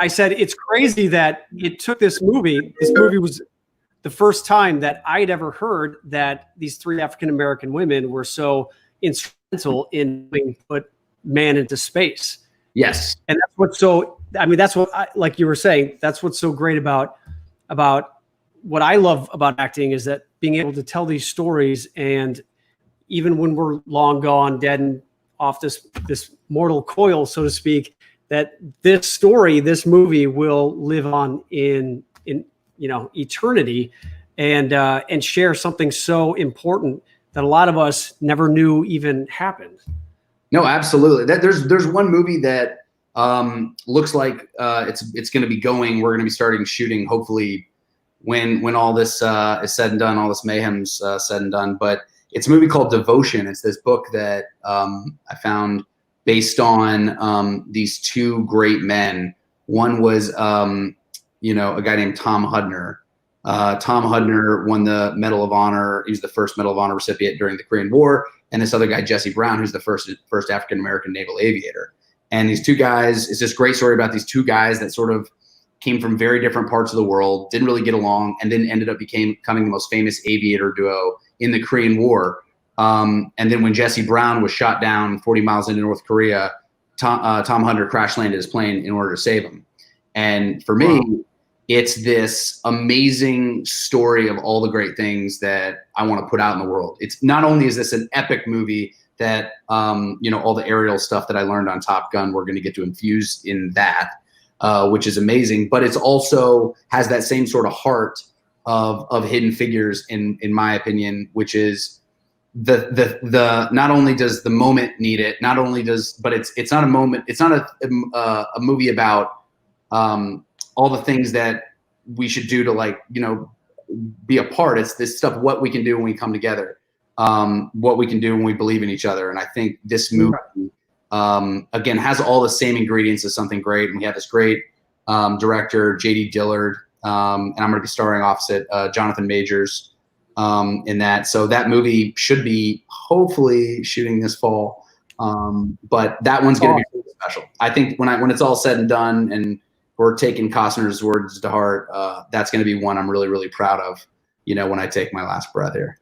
I said it's crazy that it took this movie. This movie was the first time that I'd ever heard that these 3 African-American women were so instrumental in put man into space. Yes. And that's what's like you were saying, that's what's so great about what I love about acting is that being able to tell these stories, and even when we're long gone, dead and off this mortal coil, so to speak, that this story, this movie will live on in eternity, and share something so important that a lot of us never knew even happened. No, absolutely. There's one movie that looks like it's going to be going. We're going to be starting shooting hopefully when all this is said and done, all this mayhem's said and done. But it's a movie called Devotion. It's this book that I found based on these two great men. One was a guy named Tom Hudner. Tom Hudner won the Medal of Honor. He was the first Medal of Honor recipient during the Korean War. And this other guy, Jesse Brown, who's the first African-American naval aviator. And these two guys, it's this great story about these two guys that sort of came from very different parts of the world, didn't really get along, and then ended up becoming the most famous aviator duo in the Korean War. And then when Jesse Brown was shot down 40 miles into North Korea, Tom Hudner crash landed his plane in order to save him. And for me, it's this amazing story of all the great things that I want to put out in the world. It's not only is this an epic movie that, all the aerial stuff that I learned on Top Gun, we're going to get to infuse in that, which is amazing, but it's also has that same sort of heart of Hidden Figures in my opinion, which is the not only does the moment need it, but it's not a moment. It's not a movie about, all the things that we should do to be a part. It's this stuff, what we can do when we come together, what we can do when we believe in each other. And I think this movie, again, has all the same ingredients as something great. And we have this great director, J.D. Dillard, and I'm going to be starring opposite Jonathan Majors in that. So that movie should be hopefully shooting this fall. But that one's going to be really special. I think when it's all said and done and we're taking Costner's words to heart, that's going to be one I'm really, really proud of, when I take my last breath here.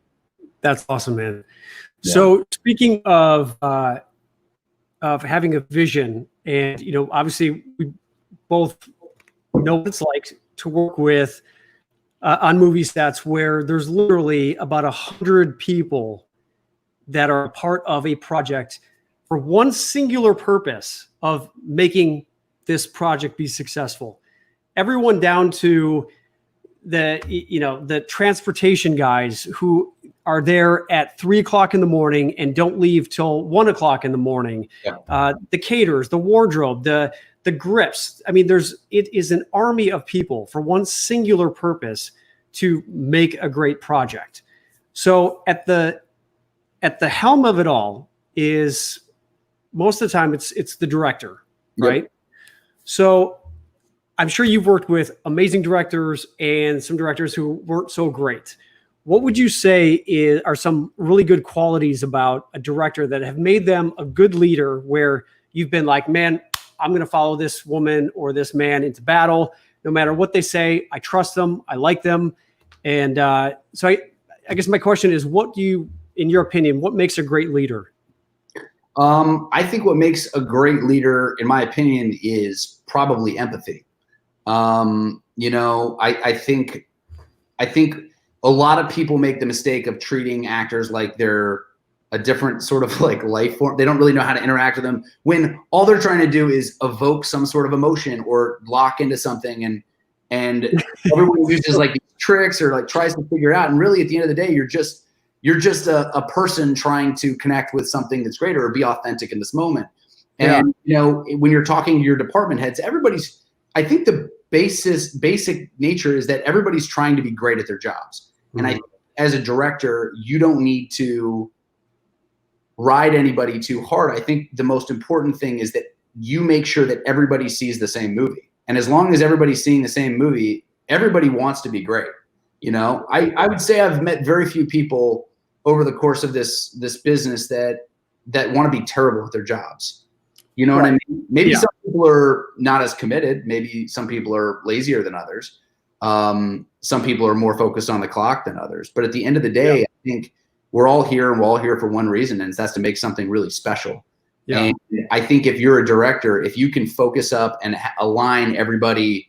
That's awesome, man. Yeah. So speaking of having a vision, and, obviously we both know what it's like to work with on movie sets where there's literally about 100 people that are a part of a project for one singular purpose of making this project be successful. Everyone down to the transportation guys who are there at 3:00 in the morning and don't leave till 1:00 in the morning. Yeah. The caterers, the wardrobe, the grips. I mean, it is an army of people for one singular purpose to make a great project. So at the helm of it all is, most of the time it's the director, right? Yep. So I'm sure you've worked with amazing directors and some directors who weren't so great. What would you say are some really good qualities about a director that have made them a good leader, where you've been like, man, I'm going to follow this woman or this man into battle, no matter what they say. I trust them. I like them. And so I guess my question is, in your opinion, what makes a great leader? I think what makes a great leader, in my opinion, is probably empathy. I think a lot of people make the mistake of treating actors like they're a different sort of life form. They don't really know how to interact with them, when all they're trying to do is evoke some sort of emotion or lock into something. And everyone uses these tricks or tries to figure it out. And really, at the end of the day, you're just a person trying to connect with something that's greater or be authentic in this moment. And, when you're talking to your department heads, I think the basic nature is that everybody's trying to be great at their jobs. Mm-hmm. And as a director, you don't need to ride anybody too hard. I think the most important thing is that you make sure that everybody sees the same movie. And as long as everybody's seeing the same movie, everybody wants to be great. I would say I've met very few people over the course of this business that want to be terrible at their jobs. You know what I mean? Maybe some people are not as committed. Maybe some people are lazier than others. Some people are more focused on the clock than others. But at the end of the day, I think we're all here for one reason, and that's to make something really special. Yeah. And I think if you're a director, if you can focus up and align everybody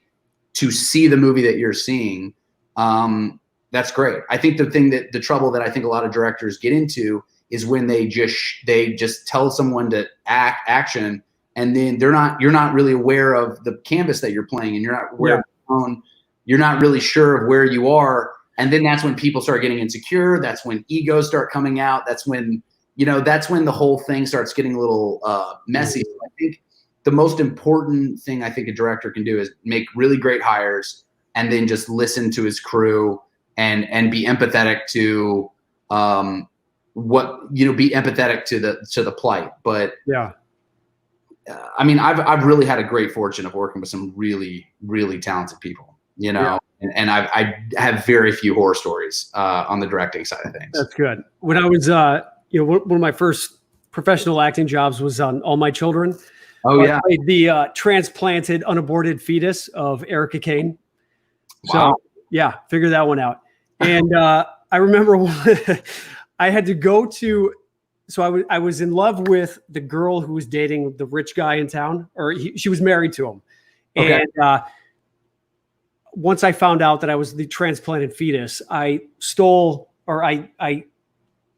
to see the movie that you're seeing, that's great. I think the trouble that I think a lot of directors get into is when they just tell someone to action, and then you're not really aware of the canvas that you're playing, and you're not aware of your own, you're not really sure of where you are. And then that's when people start getting insecure. That's when egos start coming out. That's when the whole thing starts getting a little messy. So I think the most important thing I think a director can do is make really great hires, and then just listen to his crew and be empathetic to be empathetic to the plight. But I mean, I've really had a great fortune of working with some really, really talented people, and I have very few horror stories on the directing side of things. That's good. When I was, one of my first professional acting jobs was on All My Children. Oh yeah. I played the transplanted, unaborted fetus of Erica Kane. Wow. So yeah, figure that one out. And I remember I had to go to, so I was in love with the girl who was dating the rich guy in town, or she was married to him. Okay. And once I found out that I was the transplanted fetus, I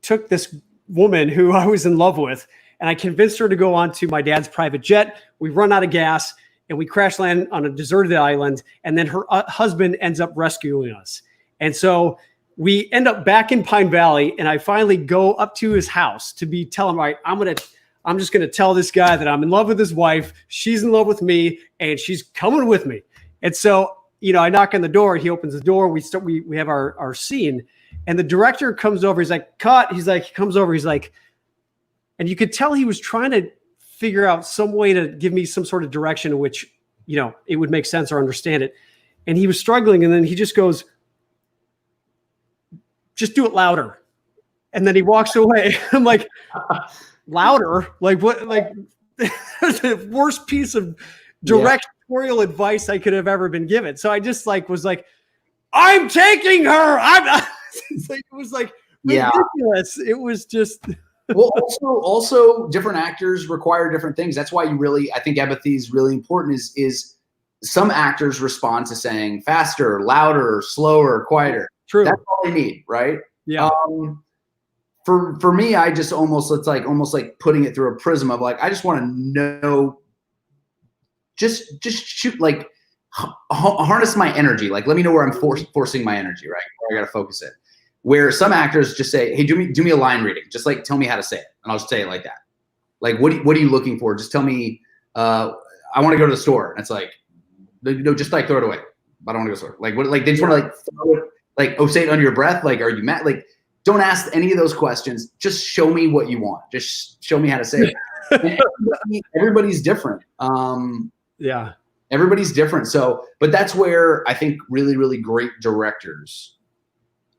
took this woman who I was in love with, and I convinced her to go onto my dad's private jet. We run out of gas, and we crash land on a deserted island, and then her husband ends up rescuing us. And so we end up back in Pine Valley, and I finally go up to his house to tell him, all right, I'm just going to tell this guy that I'm in love with his wife. She's in love with me, and she's coming with me. And so, I knock on the door, he opens the door. We have our scene, and the director comes over. He's like, cut. He comes over. He's like, and you could tell he was trying to figure out some way to give me some sort of direction in which, it would make sense or understand it. And he was struggling. And then he just goes, just do it louder. And then he walks away. I'm like, louder? Like what? Like the worst piece of directorial advice I could have ever been given. So I just was like, I'm taking her. It was like ridiculous. It was just. Well, also different actors require different things. That's why I think empathy is really important. Is some actors respond to saying faster, louder, slower, quieter. True. That's all they need, right? Yeah. For me, I just almost like putting it through a prism of like, I just want to know, just shoot, like harness my energy. Like, let me know where I'm forcing my energy, right? Where I got to focus it. Where some actors just say, hey, do me a line reading. Just like tell me how to say it. And I'll just say it like that. Like, what are you looking for? Just tell me, I want to go to the store. And it's like, no, just like throw it away. I don't want to go to the store. Like, what, like they just want to like throw it, like, oh, say it under your breath. Like, are you mad? Like, don't ask any of those questions. Just show me what you want. Just show me how to say it. Everybody's different. Yeah. Everybody's different. So, but that's where I think really, really great directors,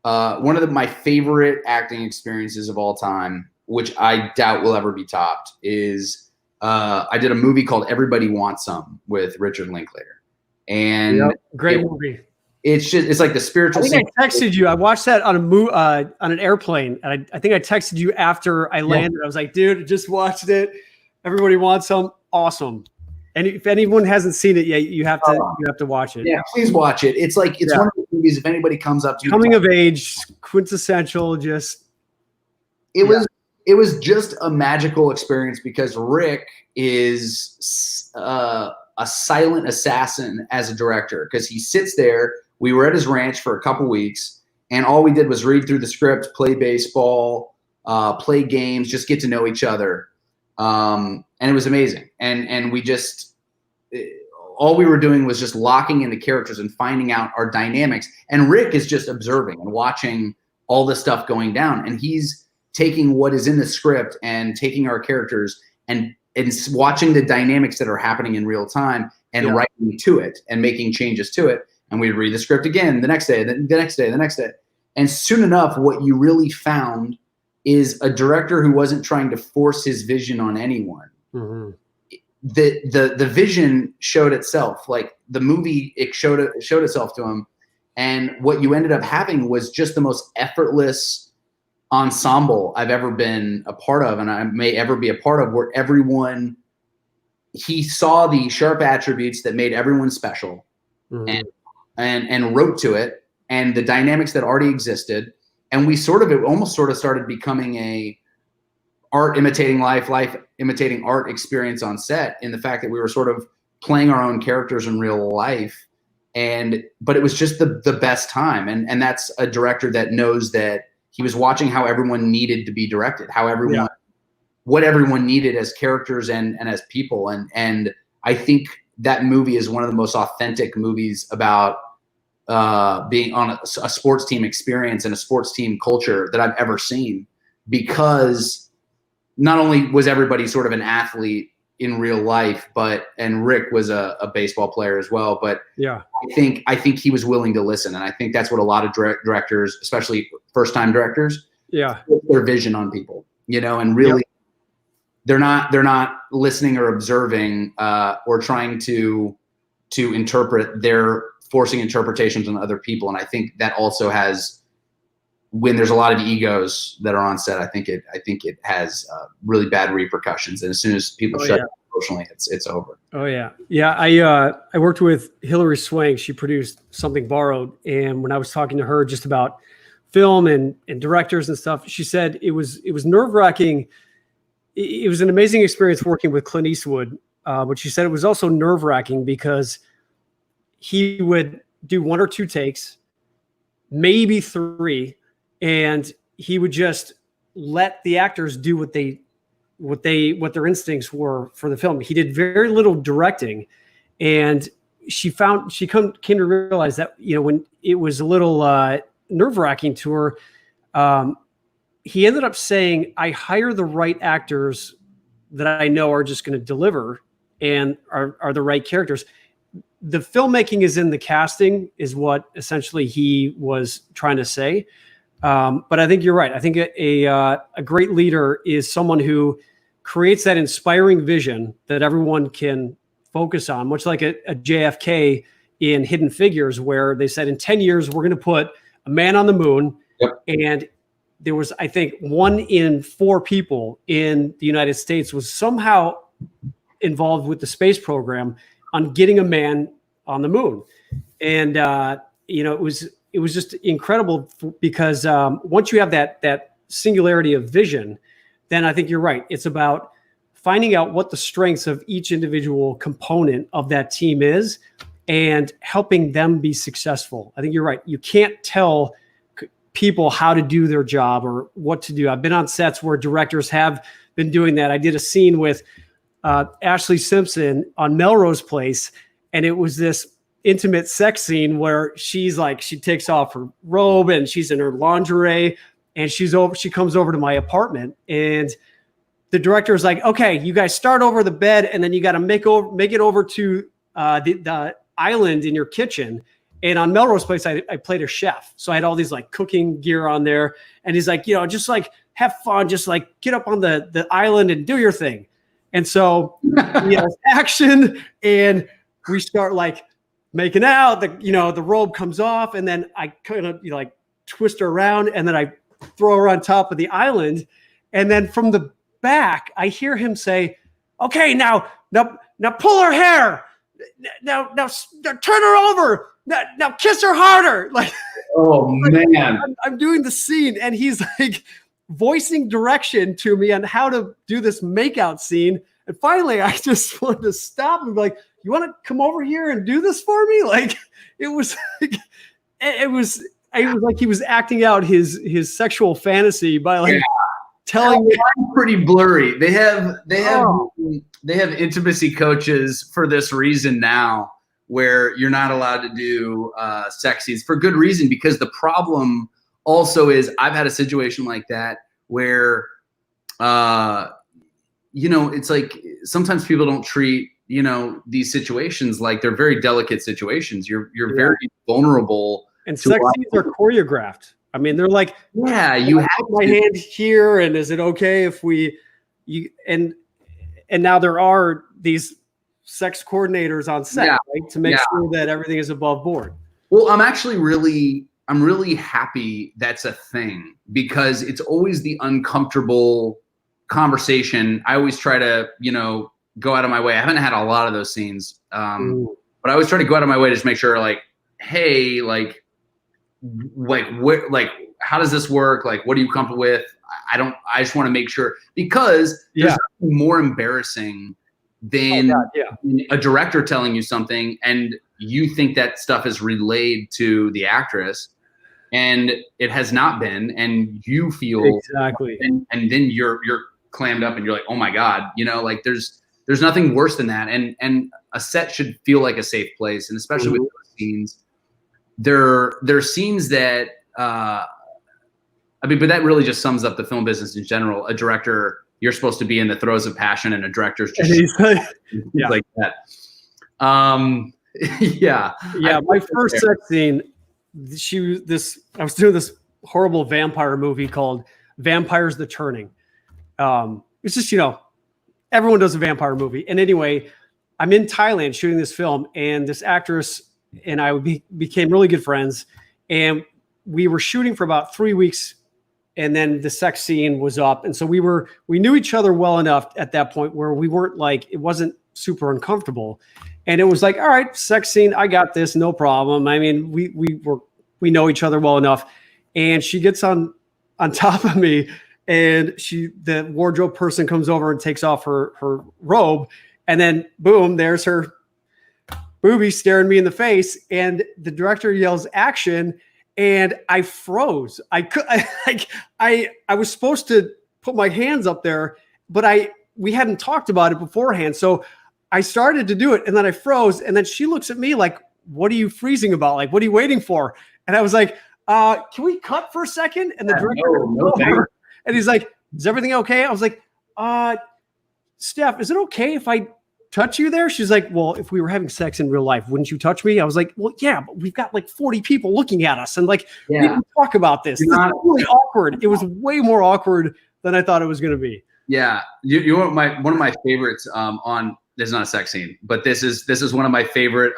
one of my favorite acting experiences of all time, which I doubt will ever be topped, is I did a movie called Everybody Wants Some with Richard Linklater. And great movie. It's like the spiritual. I think I texted you. I watched that on an airplane, and I think I texted you after I landed. I was like, dude, I just watched it. Everybody Wants Some. Awesome. And if anyone hasn't seen it yet, you have to watch it. Yeah, please watch it. It's like one of the movies. If anybody comes up to you, coming of age, quintessential. Just it was just a magical experience because Rick is a silent assassin as a director because he sits there. We were at his ranch for a couple weeks, and all we did was read through the script, play baseball, play games, just get to know each other. And it was amazing. And we just, all we were doing was just locking into characters and finding out our dynamics. And Rick is just observing and watching all this stuff going down. And he's taking what is in the script and taking our characters and watching the dynamics that are happening in real time and writing to it and making changes to it. And we'd read the script again the next day, the next day, the next day. And soon enough, what you really found is a director who wasn't trying to force his vision on anyone. Mm-hmm. The vision showed itself. Like the movie, it showed itself to him. And what you ended up having was just the most effortless ensemble I've ever been a part of, and I may ever be a part of, where he saw the sharp attributes that made everyone special, mm-hmm. and wrote to it and the dynamics that already existed. And it almost sort of started becoming a art imitating life imitating art experience on set, in the fact that we were sort of playing our own characters in real life. But it was just the best time. And that's a director that knows that he was watching how everyone needed to be directed, what everyone needed as characters and as people. And I think that movie is one of the most authentic movies about being on a sports team experience and a sports team culture that I've ever seen, because not only was everybody sort of an athlete in real life, and Rick was a baseball player as well. But yeah, I think he was willing to listen. And I think that's what a lot of directors, especially first-time directors, put their vision on people, and really they're not listening or observing or trying to interpret. They're forcing interpretations on other people. And I think that also has, when there's a lot of egos that are on set, I think it has really bad repercussions. And as soon as people shut down emotionally, it's over. Oh yeah. Yeah. I worked with Hilary Swank. She produced Something Borrowed. And when I was talking to her just about film and directors and stuff, she said it was nerve-wracking. It was an amazing experience working with Clint Eastwood. But she said it was also nerve-wracking because he would do 1 or 2 takes, maybe 3, and he would just let the actors do what their instincts were for the film. He did very little directing, and she came to realize that when it was a little nerve-wracking to her, he ended up saying, "I hire the right actors that I know are just going to deliver and are the right characters." The filmmaking is in the casting, is what essentially he was trying to say. But I think you're right. I think a great leader is someone who creates that inspiring vision that everyone can focus on, much like a JFK in Hidden Figures, where they said in 10 years, we're going to put a man on the moon. Yep. And there was, I think, 1 in 4 people in the United States was somehow involved with the space program on getting a man on the moon. And, it was just incredible because once you have that singularity of vision, then I think you're right. It's about finding out what the strengths of each individual component of that team is and helping them be successful. I think you're right. You can't tell people how to do their job or what to do. I've been on sets where directors have been doing that. I did a scene with Ashley Simpson on Melrose Place, and it was this intimate sex scene where she takes off her robe and she's in her lingerie, and she comes over to my apartment, and the director is like, "Okay, you guys start over the bed, and then you got to make it over to the island in your kitchen." And on Melrose Place, I played a chef, so I had all these cooking gear on there, and he's like, just have fun, just get up on the island and do your thing. And so action, and we start making out. The robe comes off, and then I kind of twist her around, and then I throw her on top of the island, and then from the back I hear him say, "Okay, now pull her hair, now turn her over, now kiss her harder." Oh man, I'm doing the scene, and he's voicing direction to me on how to do this makeout scene. And finally, I just wanted to stop and be like, "You want to come over here and do this for me?" It was like he was acting out his sexual fantasy by telling me. I'm pretty blurry. They have intimacy coaches for this reason now, where you're not allowed to do sex scenes for good reason, because the problem also is I've had a situation like that where it's sometimes people don't treat these situations like they're very delicate situations. You're very vulnerable, and sex scenes are choreographed. I mean, they're like, you have my hand here, and is it okay if and now there are these sex coordinators on set, right, to make sure that everything is above board. Well, I'm really happy that's a thing, because it's always the uncomfortable conversation. I always try to, go out of my way. I haven't had a lot of those scenes, but I always try to go out of my way to just make sure, hey, like what, like how does this work? Like, what are you comfortable with? I just want to make sure, because there's nothing more embarrassing than a director telling you something and you think that stuff is relayed to the actress and it has not been, and you feel exactly, and then you're clammed up and you're like, oh my God, you know, like there's nothing worse than that. And a set should feel like a safe place. And especially with those scenes, they're scenes that, I mean, but that really just sums up the film business in general. A director, you're supposed to be in the throes of passion, and a director's just like that. Yeah. My first sex scene, I was doing this horrible vampire movie called Vampires the Turning. It's just, you know, everyone does a vampire movie. And anyway, I'm in Thailand shooting this film, and this actress and I became really good friends, and we were shooting for about 3 weeks. And then the sex scene was up. And so we knew each other well enough at that point where we weren't like, it wasn't super uncomfortable. And it was like, all right, sex scene, I got this, no problem. I mean, we know each other well enough. And she gets on top of me, and the wardrobe person comes over and takes off her robe. And then boom, there's her boobie staring me in the face. And the director yells action. And I froze. I was supposed to put my hands up there, but we hadn't talked about it beforehand. So I started to do it, and then I froze. And then she looks at me like, what are you freezing about? Like, what are you waiting for? And I was like, can we cut for a second? And the director, and he's like, is everything okay? I was like, Steph, is it okay if I touch you there? She's like, well, if we were having sex in real life, wouldn't you touch me? I was like, well, yeah, but we've got like 40 people looking at us, and like, we can talk about this. It's really awkward. It was way more awkward than I thought it was going to be. Yeah. You know, one of my favorites this is not a sex scene, but this is one of my favorite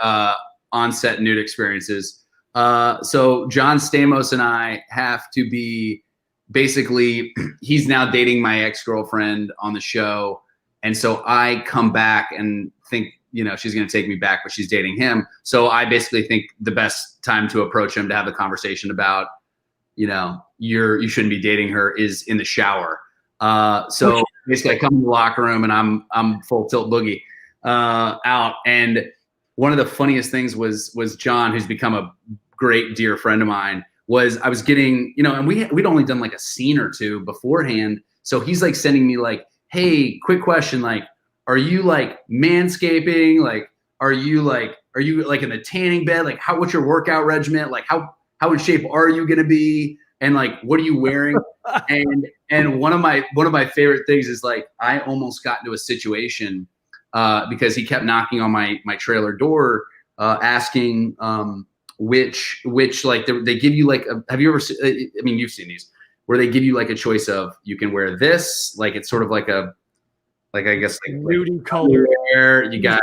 on-set nude experiences. So John Stamos and I have to be basically, he's now dating my ex-girlfriend on the show. And so I come back and think, you know, she's going to take me back, but she's dating him. So I basically think the best time to approach him to have a conversation about, you know, you shouldn't be dating her is in the shower. So basically I come to the locker room and I'm full tilt boogie out. And one of the funniest things was John, who's become a great dear friend of mine, I was getting, you know, and we'd only done like a scene or two beforehand. So he's like sending me like, hey, quick question. Like, are you like manscaping? Like, are you like in the tanning bed? Like what's your workout regimen? Like how in shape are you going to be? And like, what are you wearing? and one of my favorite things is like, I almost got into a situation because he kept knocking on my trailer door, asking which like they give you like, have you ever seen, I mean, you've seen these, where they give you like a choice of, you can wear this, like it's sort of like I guess like nudie color, you got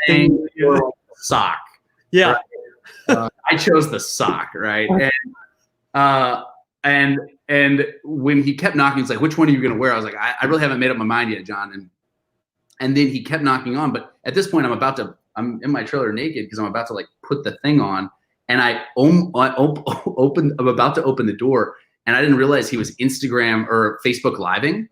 thing, sock. Yeah. Right? I chose the sock, right? And when he kept knocking, he's like, which one are you gonna wear? I was like, I really haven't made up my mind yet, John. And then he kept knocking on, but at this point I'm in my trailer naked because I'm about to like put the thing on, and I'm about to open the door. And I didn't realize he was Instagram or Facebook living.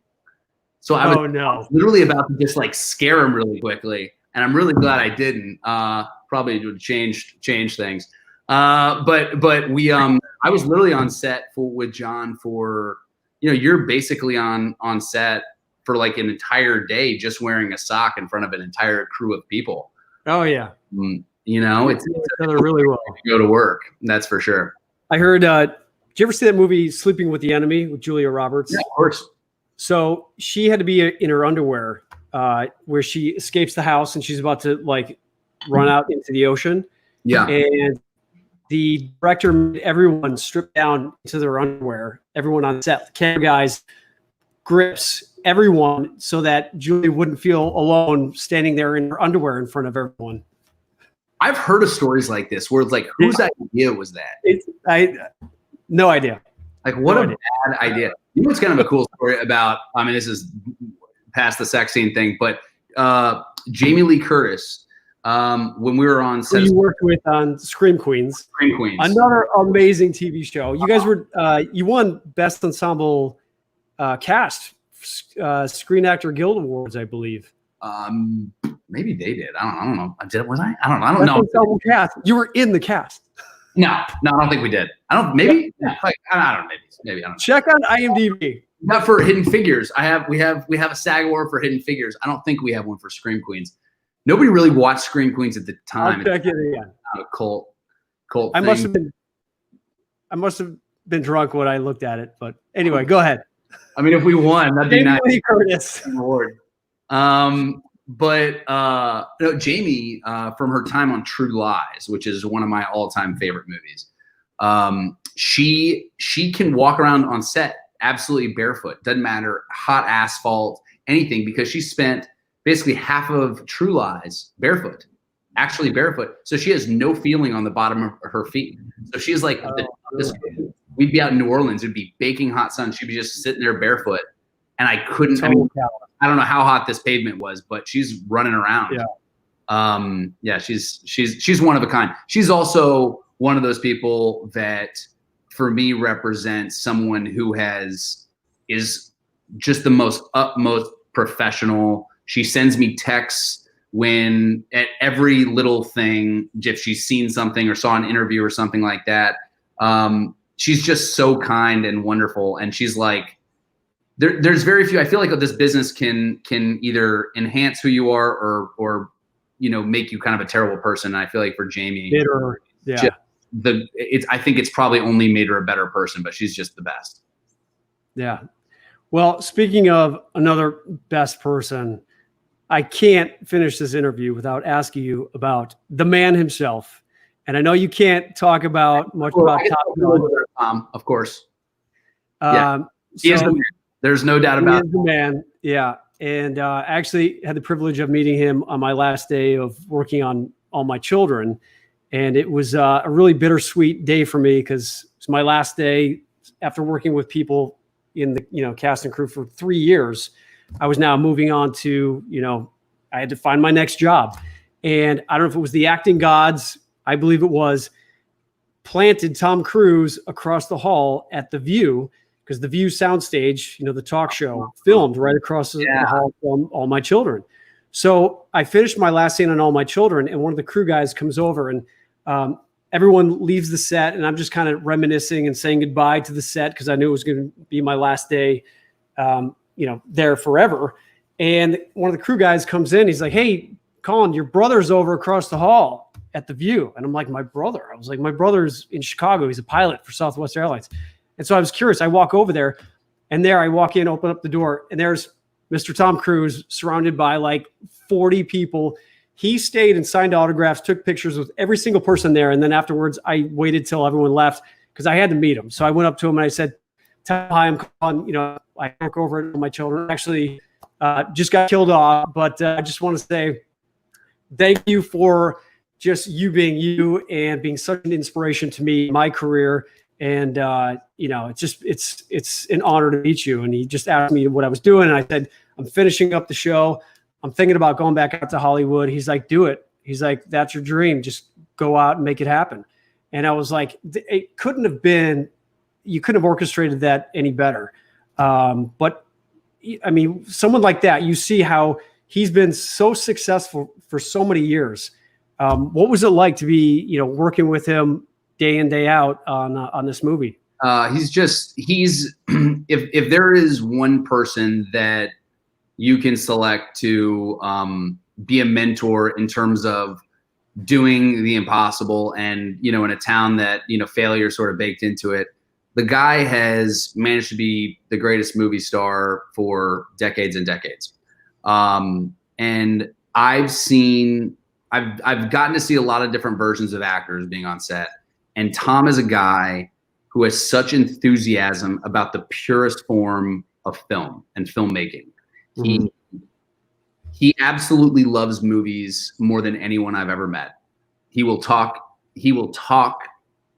So I was literally about to just like scare him really quickly. And I'm really glad I didn't. Probably would change things. But we I was literally on set with John for, you know, you're basically on set for like an entire day just wearing a sock in front of an entire crew of people. Oh yeah. You know, it's really well. Go to work. That's for sure. I heard did you ever see that movie Sleeping with the Enemy with Julia Roberts? Yeah, of course. So she had to be in her underwear where she escapes the house and she's about to like run out into the ocean. Yeah. And the director made everyone strip down to their underwear, everyone on set, the camera guys, grips, everyone, so that Julia wouldn't feel alone standing there in her underwear in front of everyone. I've heard of stories like this where it's like, whose idea was that? No idea. Like, what a bad idea. You know what's kind of a cool story about, I mean, this is past the sex scene thing, but Jamie Lee Curtis when we were on Who you worked with on Scream Queens. Scream Queens. Another amazing TV show. You guys were you won Best Ensemble Cast Screen Actor Guild Awards, I believe. Maybe they did. I don't know. Was I? I don't know. I don't know. Ensemble cast. You were in the cast. No, I don't think we did. I don't. Maybe. Yeah. Like, I don't know. Maybe. I don't know. Check on IMDb. Not for Hidden Figures. We have a SAG award for Hidden Figures. I don't think we have one for Scream Queens. Nobody really watched Scream Queens at the time. I'll check it again. A cult. I must have been drunk when I looked at it. But anyway, go ahead. I mean, if we won, that'd be nice. Lee Curtis. Award. But Jamie, from her time on True Lies, which is one of my all-time favorite movies, she can walk around on set absolutely barefoot. Doesn't matter, hot asphalt, anything, because she spent basically half of True Lies barefoot, actually barefoot. So she has no feeling on the bottom of her feet. So she's like, we'd be out in New Orleans, it'd be baking hot sun. She'd be just sitting there barefoot, and I couldn't. I don't know how hot this pavement was, but she's running around. Yeah. She's one of a kind. She's also one of those people that, for me, represents someone who is just the most utmost professional. She sends me texts when at every little thing, if she's seen something or saw an interview or something like that. She's just so kind and wonderful, and she's like. There's very few. I feel like this business can either enhance who you are or make you kind of a terrible person. And I feel like for Jamie, bitter, yeah. I think it's probably only made her a better person, but she's just the best. Yeah. Well, speaking of another best person, I can't finish this interview without asking you about the man himself. And I know you can't talk about much about Tom, of course. He is the man. There's no doubt about it. He is the man. Yeah. And I actually had the privilege of meeting him on my last day of working on All My Children. And it was a really bittersweet day for me because it's my last day after working with people in the cast and crew for 3 years. I was now moving on to, I had to find my next job. And I don't know if it was the acting gods, I believe it was, planted Tom Cruise across the hall at The View. Because the View soundstage, the talk show, filmed right across the hall from All My Children. So I finished my last scene on All My Children, and one of the crew guys comes over, and everyone leaves the set, and I'm just kind of reminiscing and saying goodbye to the set because I knew it was going to be my last day, there forever. And one of the crew guys comes in. He's like, "Hey, Colin, your brother's over across the hall at The View." And I'm like, "My brother?" I was like, "My brother's in Chicago. He's a pilot for Southwest Airlines." And so I was curious. I walk over there, and there I walk in, open up the door, and there's Mr. Tom Cruise surrounded by like 40 people. He stayed and signed autographs, took pictures with every single person there. And then afterwards, I waited till everyone left because I had to meet him. So I went up to him and I said, "Hi, I'm Colin. I work over at All My Children. Actually, just got killed off, but I just want to say thank you for just you being you and being such an inspiration to me in my career. And, it's an honor to meet you." And he just asked me what I was doing. And I said, "I'm finishing up the show. I'm thinking about going back out to Hollywood." He's like, "Do it." He's like, "That's your dream. Just go out and make it happen." And I was like, it couldn't have been, you couldn't have orchestrated that any better. But I mean, someone like that, you see how he's been so successful for so many years. What was it like to be, working with him day in, day out on this movie? He's if there is one person that you can select to be a mentor in terms of doing the impossible and, in a town that, failure sort of baked into it, the guy has managed to be the greatest movie star for decades and decades. And I've gotten to see a lot of different versions of actors being on set. And Tom is a guy who has such enthusiasm about the purest form of film and filmmaking. Mm-hmm. He absolutely loves movies more than anyone I've ever met. He will talk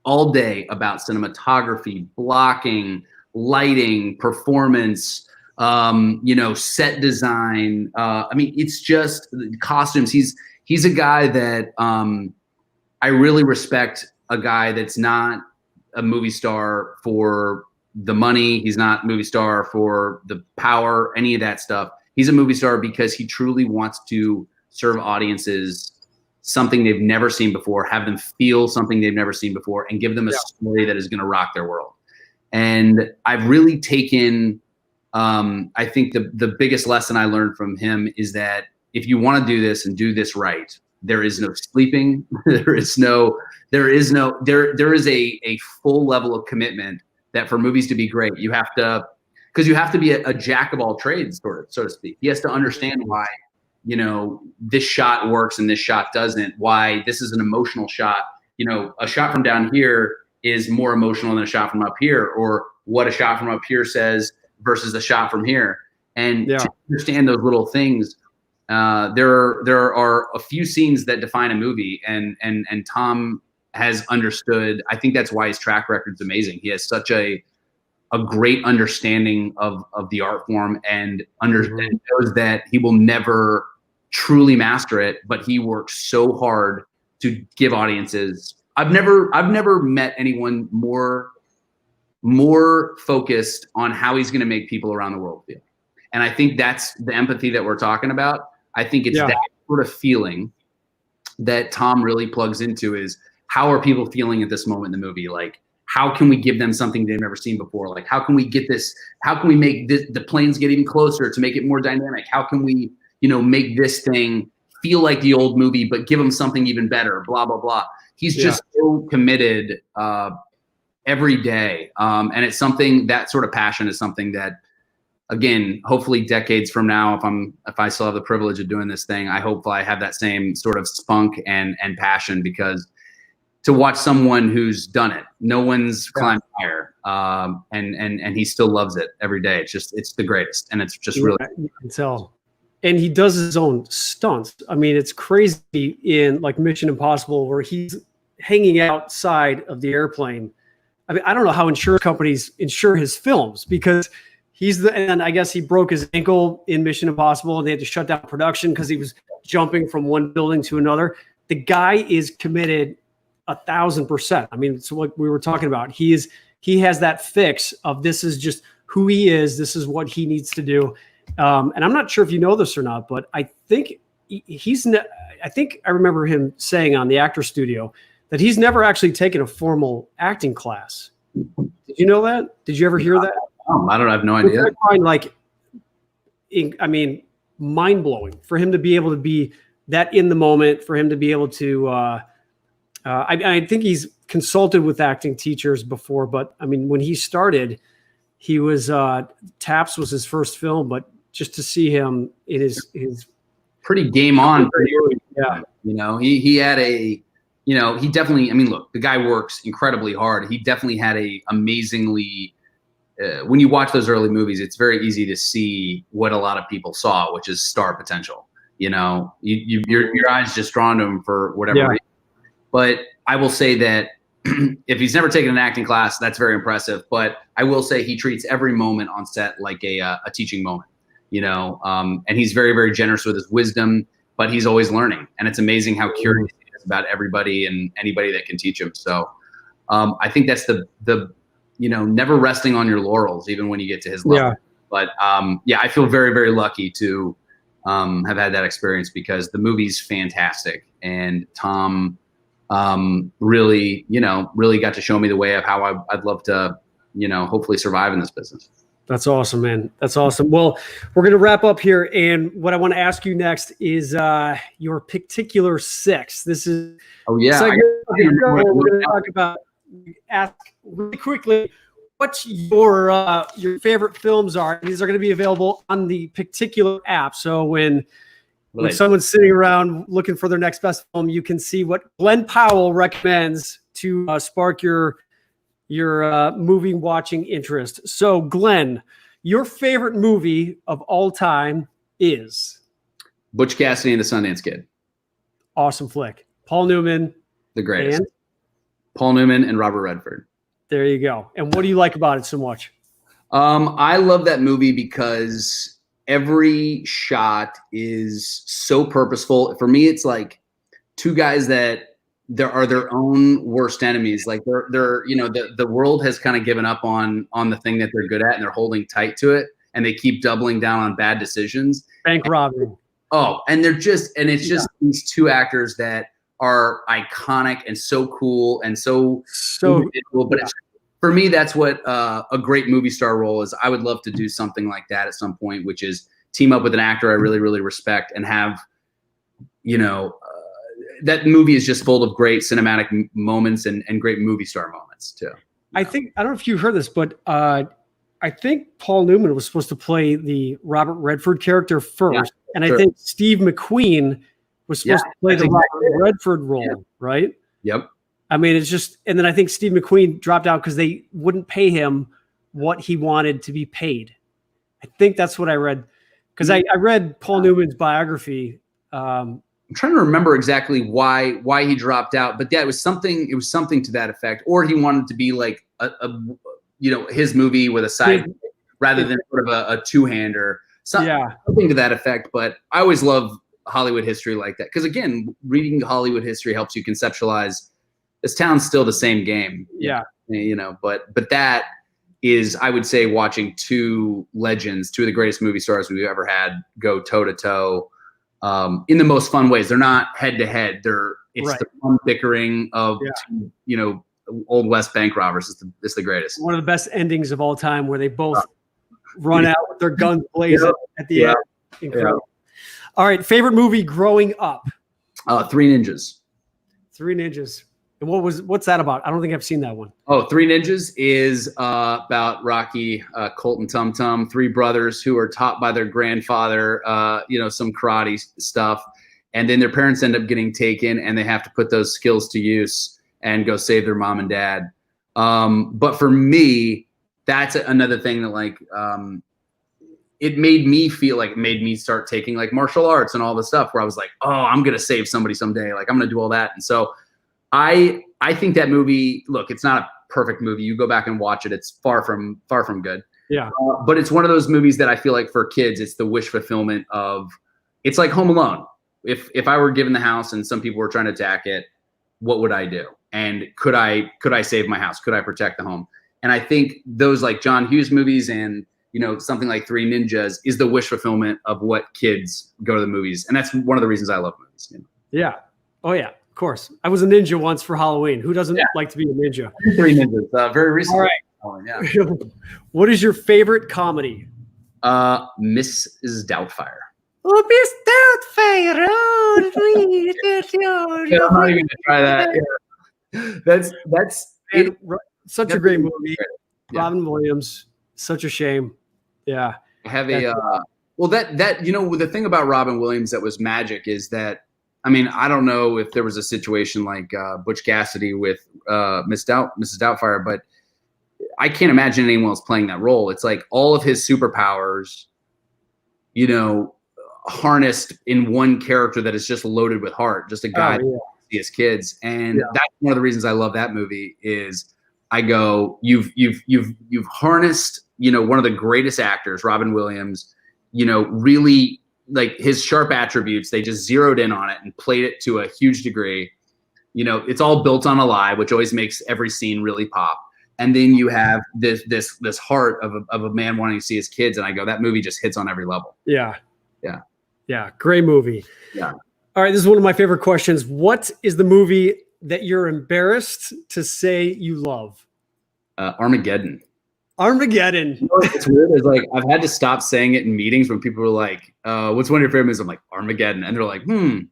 all day about cinematography, blocking, lighting, performance, set design. It's just costumes. he's a guy that I really respect, a guy that's not a movie star for the money. He's not a movie star for the power, any of that stuff. He's a movie star because he truly wants to serve audiences something they've never seen before, have them feel something they've never seen before, and give them a story that is going to rock their world. And I've really taken, I think the biggest lesson I learned from him is that if you want to do this and do this right, there is no sleeping. There is a full level of commitment that for movies to be great, you have to, because you have to be a jack of all trades, so to speak. He has to understand why, this shot works and this shot doesn't, why this is an emotional shot. A shot from down here is more emotional than a shot from up here, or what a shot from up here says versus a shot from here. And to understand those little things, there are a few scenes that define a movie, and Tom has understood. I think that's why his track record's amazing. He has such a great understanding of the art form, and knows that he will never truly master it, but he works so hard to give audiences. I've never met anyone more focused on how he's going to make people around the world feel. And I think that's the empathy that we're talking about. I think it's that sort of feeling that Tom really plugs into, is how are people feeling at this moment in the movie? Like, how can we give them something they've never seen before? Like, how can we get this? How can we make the planes get even closer to make it more dynamic? How can we, make this thing feel like the old movie, but give them something even better, blah, blah, blah. He's just so committed every day. And it's something, that sort of passion is something that, again, hopefully decades from now, if I still have the privilege of doing this thing, I hope I have that same sort of spunk and passion, because to watch someone who's done it, no one's climbed higher, and he still loves it every day. It's the greatest, and it's just really. You can tell. And he does his own stunts. I mean, it's crazy in like Mission Impossible, where he's hanging outside of the airplane. I mean, I don't know how insurance companies insure his films, because and I guess he broke his ankle in Mission Impossible, and they had to shut down production because he was jumping from one building to another. The guy is committed 1,000%. I mean, it's what we were talking about. He has that fix of, this is just who he is. This is what he needs to do. And I'm not sure if you know this or not, but I think I think I remember him saying on the Actor Studio that he's never actually taken a formal acting class. Did you know that? Did you ever hear that? I have no idea. I mean, mind blowing for him to be able to be that in the moment, for him to be able to, I think he's consulted with acting teachers before, but I mean, when he started, he was, Taps was his first film, but just to see him in his pretty game on. Yeah. He had he definitely, I mean, look, the guy works incredibly hard. He definitely had a amazingly, when you watch those early movies, it's very easy to see what a lot of people saw, which is star potential. Your eyes just drawn to him for whatever reason. But I will say that if he's never taken an acting class, that's very impressive. But I will say he treats every moment on set like a teaching moment, and he's very, very generous with his wisdom, but he's always learning. And it's amazing how curious he is about everybody and anybody that can teach him. So I think that's the never resting on your laurels, even when you get to his level. Yeah. But I feel very, very lucky to have had that experience, because the movie's fantastic. And Tom really got to show me the way of how I'd love to, hopefully survive in this business. That's awesome, man. That's awesome. Well, we're going to wrap up here. And what I want to ask you next is your particular six. This is we're going to talk about, ask really quickly what your favorite films are. These are going to be available on the particular app. So when someone's sitting around looking for their next best film, you can see what Glen Powell recommends to spark your movie watching interest. So, Glenn, your favorite movie of all time is? Butch Cassidy and the Sundance Kid. Awesome flick. Paul Newman. The greatest. And? Paul Newman and Robert Redford. There you go. And what do you like about it so much? I love that movie because every shot is so purposeful. For me, it's like two guys that are their own worst enemies. Like they're the world has kind of given up on the thing that they're good at, and they're holding tight to it, and they keep doubling down on bad decisions. Bank robbery. Oh, and it's just these two actors that are iconic and so cool and so cool. But for me, that's what a great movie star role is. I would love to do something like that at some point, which is team up with an actor I really, really respect and have, that movie is just full of great cinematic moments and great movie star moments too. I don't know if you heard this, but I think Paul Newman was supposed to play the Robert Redford character first. And I think Steve McQueen was supposed to play the Robert Redford role, right? Yep. I mean, it's just, and then I think Steve McQueen dropped out because they wouldn't pay him what he wanted to be paid. I think that's what I read. Because I read Paul Newman's biography. I'm trying to remember exactly why he dropped out, but it was something to that effect. Or he wanted to be like his movie with a side rather than sort of a two-hander. Something to that effect. But I always love Hollywood history like that. Because again, reading Hollywood history helps you conceptualize this town's still the same game. Yeah. But that is, I would say, watching two legends, two of the greatest movie stars we've ever had go toe to toe in the most fun ways. They're not head to head. It's the fun bickering of two, old West bank robbers. It's the greatest. One of the best endings of all time, where they both run out with their guns blazing at the end. Incredible. All right, favorite movie growing up? Three Ninjas. Three Ninjas. And what's that about? I don't think I've seen that one. Oh, Three Ninjas is about Rocky, Colt, and Tum Tum, three brothers who are taught by their grandfather, some karate stuff. And then their parents end up getting taken, and they have to put those skills to use and go save their mom and dad. But for me, that's another thing that it made me start taking like martial arts and all the stuff where I was like, oh, I'm going to save somebody someday. Like I'm going to do all that. And so I think that movie, look, it's not a perfect movie. You go back and watch it. It's far from good. Yeah. But it's one of those movies that I feel like for kids, it's the wish fulfillment of, it's like Home Alone. If I were given the house and some people were trying to attack it, what would I do? And could I save my house? Could I protect the home? And I think those like John Hughes movies and, something like Three Ninjas is the wish fulfillment of what kids go to the movies. And that's one of the reasons I love movies. Yeah. Oh yeah, of course. I was a ninja once for Halloween. Who doesn't like to be a ninja? Three Ninjas, very recently. All right. Yeah. What is your favorite comedy? Mrs. Doubtfire. Oh, Miss Doubtfire. Oh, I'm not even gonna try that. Yeah. That's it. Such a great movie. Yeah. Robin Williams. Such a shame. Yeah. I have the thing about Robin Williams that was magic is that, I mean, I don't know if there was a situation like Butch Cassidy with Mrs. Doubtfire, but I can't imagine anyone else playing that role. It's like all of his superpowers, harnessed in one character that is just loaded with heart, just a guy to see his kids. And that's one of the reasons I love that movie is I go, you've harnessed, one of the greatest actors, Robin Williams, really like his sharp attributes. They just zeroed in on it and played it to a huge degree. It's all built on a lie, which always makes every scene really pop. And then you have this heart of a man wanting to see his kids. And I go, that movie just hits on every level. Yeah. Yeah. Yeah. Great movie. Yeah. All right. This is one of my favorite questions. What is the movie that you're embarrassed to say you love? Armageddon. Armageddon. It's weird. It's like I've had to stop saying it in meetings when people are like, "What's one of your favorite movies?" I'm like, Armageddon, and they're like,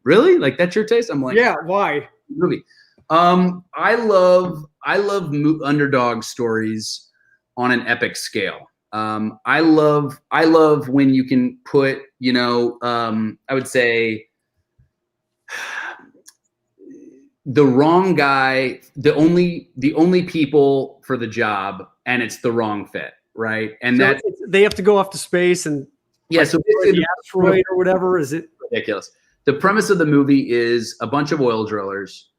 really? Like that's your taste?" I'm like, "Yeah, why?" Movie. I love underdog stories on an epic scale. I love when you can put, I would say the wrong guy, the only people for the job, and it's the wrong fit, right? And so they have to go off to space and so the asteroid or whatever. Is it ridiculous? The premise of the movie is a bunch of oil drillers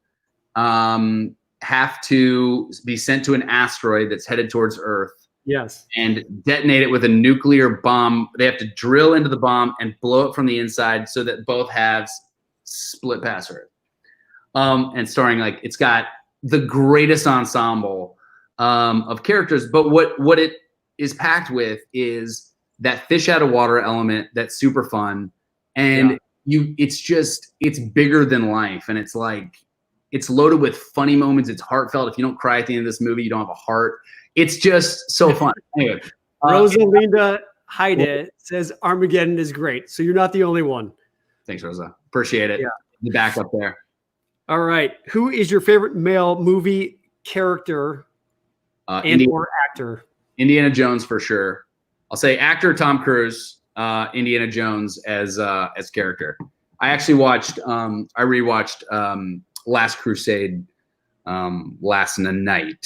have to be sent to an asteroid that's headed towards Earth Yes. and detonate it with a nuclear bomb. They have to drill into the bomb and blow it from the inside so that both halves split past Earth. And starring, like, it's got the greatest ensemble of characters, but what it is packed with is that fish out of water element that's super fun, and it's bigger than life, and it's like, it's loaded with funny moments. It's heartfelt. If you don't cry at the end of this movie, you don't have a heart. It's just so fun. Anyway, Rosalinda Heide says Armageddon is great, so you're not the only one. Thanks, Rosa. Appreciate it. Yeah. The back up there. All right. Who is your favorite male movie character or actor? Indiana Jones for sure. I'll say actor Tom Cruise, Indiana Jones as character. I actually watched I rewatched Last Crusade last night.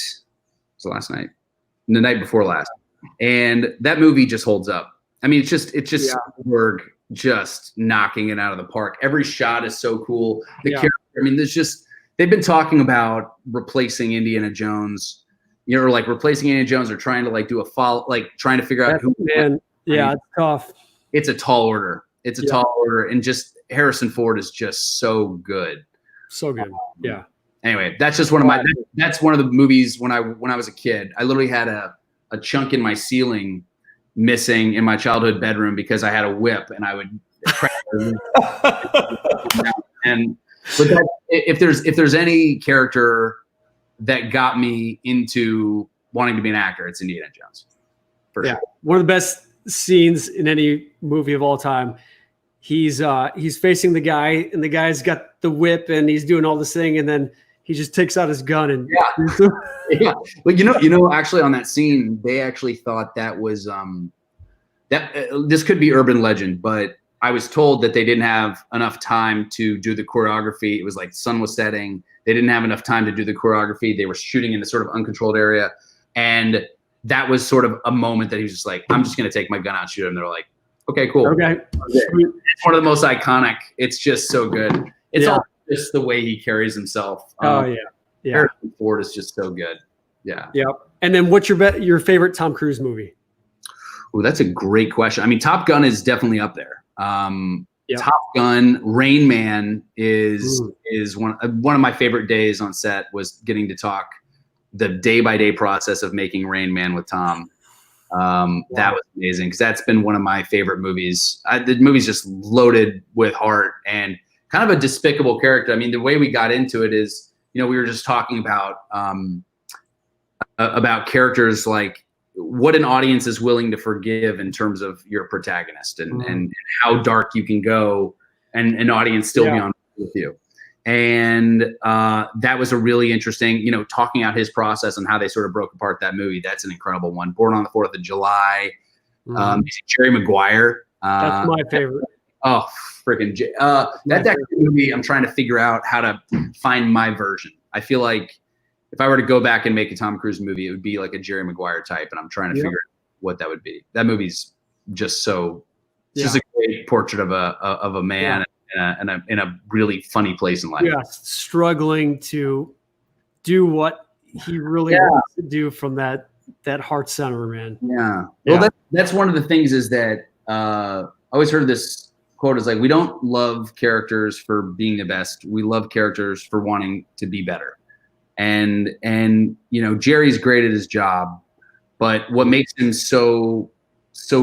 Was it last night? The night before last. And that movie just holds up. I mean, it's just Spielberg just knocking it out of the park. Every shot is so cool. The character, I mean, they've been talking about replacing Indiana Jones, like replacing Indiana Jones or trying to like do a follow, like trying to figure out who. Man, yeah, it's tough. It's a tall order. It's a tall order, and just Harrison Ford is just so good. So good. Yeah. Anyway, that's just one of my. That's one of the movies when I was a kid. I literally had a chunk in my ceiling missing in my childhood bedroom because I had a whip and I would. If there's any character that got me into wanting to be an actor, it's Indiana Jones. For sure. One of the best scenes in any movie of all time. He's facing the guy, and the guy's got the whip, and he's doing all this thing, and then he just takes out his gun and Well, actually on that scene, they actually thought that was this could be urban legend, but I was told that they didn't have enough time to do the choreography. It was like sun was setting. They didn't have enough time to do the choreography. They were shooting in a sort of uncontrolled area, and that was sort of a moment that he was just like, I'm just going to take my gun out and shoot him. They're like, okay, cool. Okay. It's one of the most iconic. It's just so good. It's all just the way he carries himself. Harrison Ford is just so good. Yeah. Yep. And then what's your favorite Tom Cruise movie? Oh, that's a great question. I mean, Top Gun is definitely up there. Top Gun, Rain Man is one of my favorite days on set was getting to talk the day-by-day process of making Rain Man with Tom. That was amazing because that's been one of my favorite movies. The movie's just loaded with heart and kind of a despicable character. I mean, the way we got into it is, we were just talking about characters, like what an audience is willing to forgive in terms of your protagonist and how dark you can go and an audience still be on with you. And that was a really interesting, talking out his process and how they sort of broke apart that movie. That's an incredible one. Born on the 4th of July. Jerry Maguire. That's my favorite. Oh, freaking! That's actually a movie I'm trying to figure out how to find my version. I feel like if I were to go back and make a Tom Cruise movie, it would be like a Jerry Maguire type, and I'm trying to figure out what that would be. That movie's just just a great portrait of a man in a really funny place in life. Yeah, struggling to do what he really wants to do from that heart center, man. Yeah. Well, that's one of the things is that I always heard this quote is like, we don't love characters for being the best. We love characters for wanting to be better. And Jerry's great at his job, but what makes him so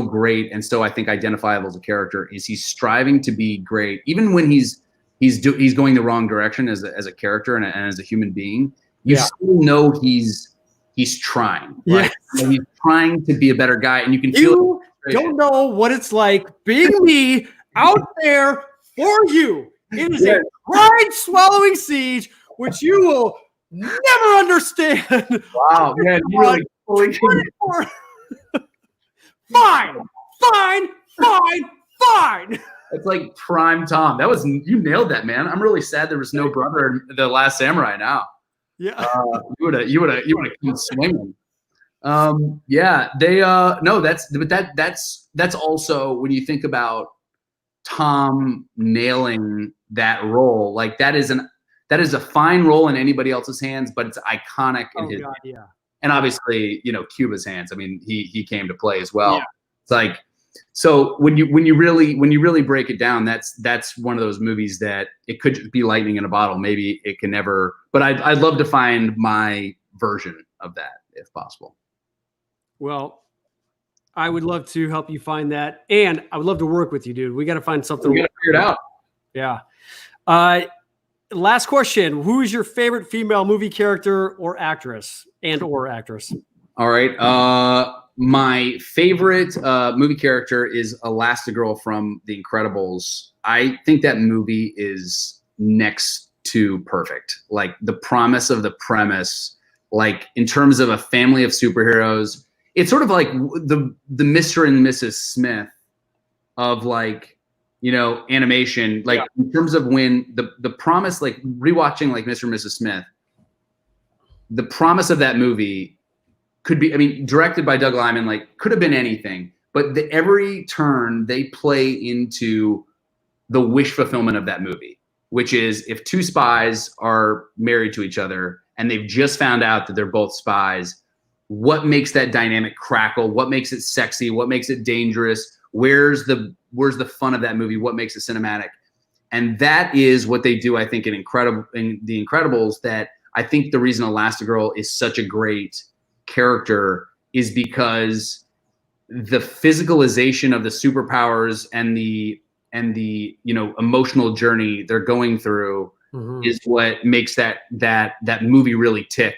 great and so I think identifiable as a character is he's striving to be great, even when he's going the wrong direction as a character and as a human being. You still know he's trying. Right? Yeah. He's trying to be a better guy, and you can feel. You don't know what it's like being me out there for you. It is a pride-swallowing siege, which you will never understand. Wow, man, you really Fine. It's like prime Tom. You nailed that, man. I'm really sad there was no brother in The Last Samurai now. Yeah, you would have come swinging. That's also when you think about Tom nailing that role. Like that is a fine role in anybody else's hands, but it's iconic in his. God, yeah. and obviously, you know, Cuba's Hands. I mean, he came to play as well. Yeah. It's like, so when you really break it down, that's one of those movies that it could just be lightning in a bottle. Maybe it can never, but I'd love to find my version of that if possible. Well, I would love to help you find that, and I would love to work with you, dude. We got to find something. We got to figure it out. Yeah. Last question: who is your favorite female movie character or actress, or actress? All right. My favorite movie character is Elastigirl from The Incredibles. I think that movie is next to perfect. Like the promise of the premise, like in terms of a family of superheroes, it's sort of like the Mr. and Mrs. Smith of, like, you know, animation. Like, yeah, in terms of when the promise, like rewatching like Mr. and Mrs. Smith, the promise of that movie could be, I mean, directed by Doug Liman, like could have been anything, but every turn they play into the wish fulfillment of that movie, which is if two spies are married to each other and they've just found out that they're both spies, what makes that dynamic crackle? What makes it sexy? What makes it dangerous? Where's the fun of that movie? What makes it cinematic? And that is what they do, I think, in The Incredibles. That I think the reason Elastigirl is such a great character is because the physicalization of the superpowers and the you know, emotional journey they're going through is what makes that movie really tick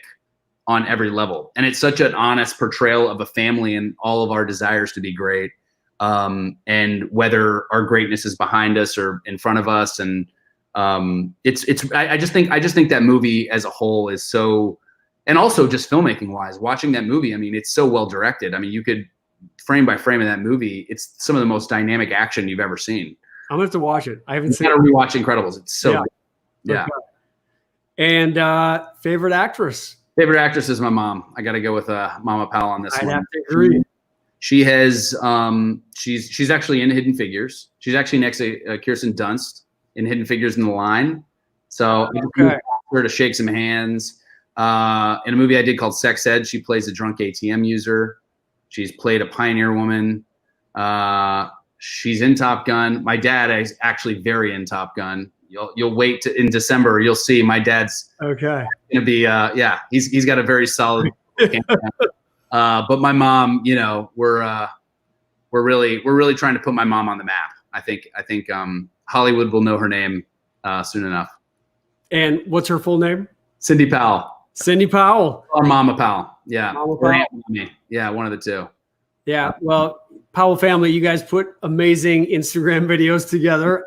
on every level. And it's such an honest portrayal of a family and all of our desires to be great, and whether our greatness is behind us or in front of us. And I just think that movie as a whole is so. And also just filmmaking wise, watching that movie, I mean, it's so well directed. I mean, you could frame by frame in that movie, it's some of the most dynamic action you've ever seen. I'm gonna have to watch it. I haven't seen it. You gotta rewatch Incredibles. It's so good. Yeah. Okay. And favorite actress? Favorite actress is my mom. I gotta go with Mama Powell on this one. I'd have to agree. She has she's actually in Hidden Figures. She's actually next to Kirsten Dunst in Hidden Figures in the Line. So I asked her to shake some hands. In a movie I did called Sex Ed, she plays a drunk ATM user. She's played a pioneer woman. She's in Top Gun. My dad is actually very in Top Gun. You'll wait in December. You'll see my dad's gonna be yeah. He's got a very solid. But my mom, you know, we're really trying to put my mom on the map. I think Hollywood will know her name soon enough. And what's her full name? Cindy Powell. Cindy Powell. Or Mama Powell. Yeah. Mama Powell. Yeah, one of the two. Yeah. Well, Powell family, you guys put amazing Instagram videos together.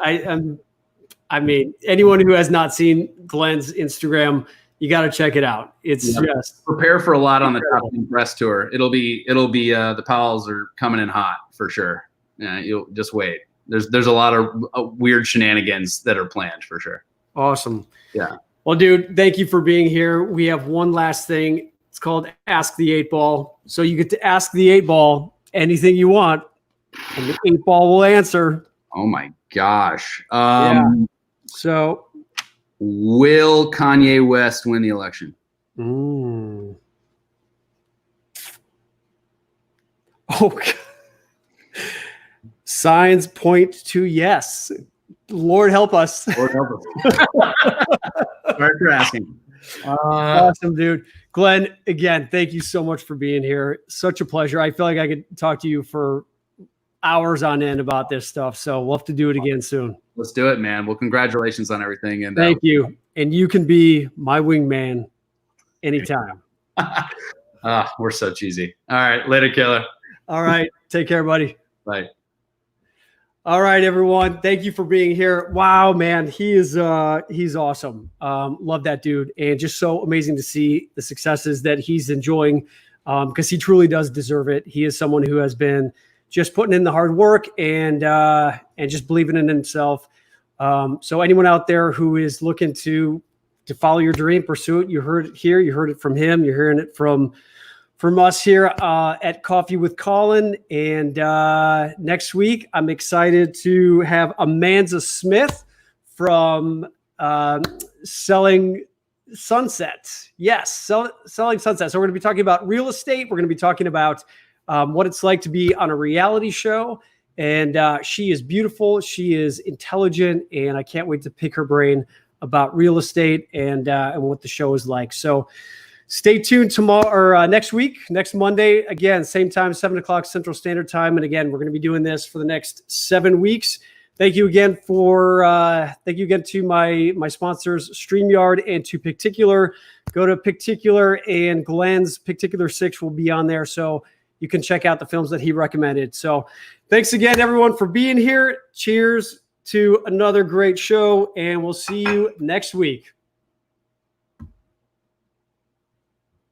I mean, anyone who has not seen Glen's Instagram, you got to check it out. It's just prepare for a lot on the Top Gun press tour. It'll be the Powells are coming in hot for sure. Yeah, you'll just wait. There's a lot of weird shenanigans that are planned for sure. Awesome. Yeah. Well, dude, thank you for being here. We have one last thing. It's called Ask the 8-Ball. So you get to ask the 8-Ball anything you want, and the 8-Ball will answer. Oh my gosh. Yeah. So, will Kanye West win the election? Oh, signs point to yes. Lord help us. Lord help us. Sorry for asking. Awesome, dude. Glen, again, thank you so much for being here. Such a pleasure. I feel like I could talk to you for hours on end about this stuff. So we'll have to do it again soon. Let's do it, man. Well, congratulations on everything. And thank you. And you can be my wingman anytime. We're so cheesy. All right. Later, killer. All right. Take care, buddy. Bye. All right, everyone. Thank you for being here. Wow, man. He's awesome. Love that dude. And just so amazing to see the successes that he's enjoying, because he truly does deserve it. He is someone who has been just putting in the hard work and just believing in himself. So anyone out there who is looking to follow your dream, pursue it, you heard it here. You heard it from him. You're hearing it from us here at Coffee with Colin. And next week, I'm excited to have Amanda Smith from Selling Sunset. Yes, selling sunset. So we're going to be talking about real estate. We're going to be talking about what it's like to be on a reality show. And she is beautiful. She is intelligent, and I can't wait to pick her brain about real estate and what the show is like. So stay tuned tomorrow or next week, next Monday. Again, same time, 7 o'clock Central Standard Time. And again, we're going to be doing this for the next 7 weeks. Thank you again to my sponsors, StreamYard and to Picticular. Go to Picticular, and Glen's Picticular 6 will be on there, so you can check out the films that he recommended. So thanks again, everyone, for being here. Cheers to another great show, and we'll see you next week.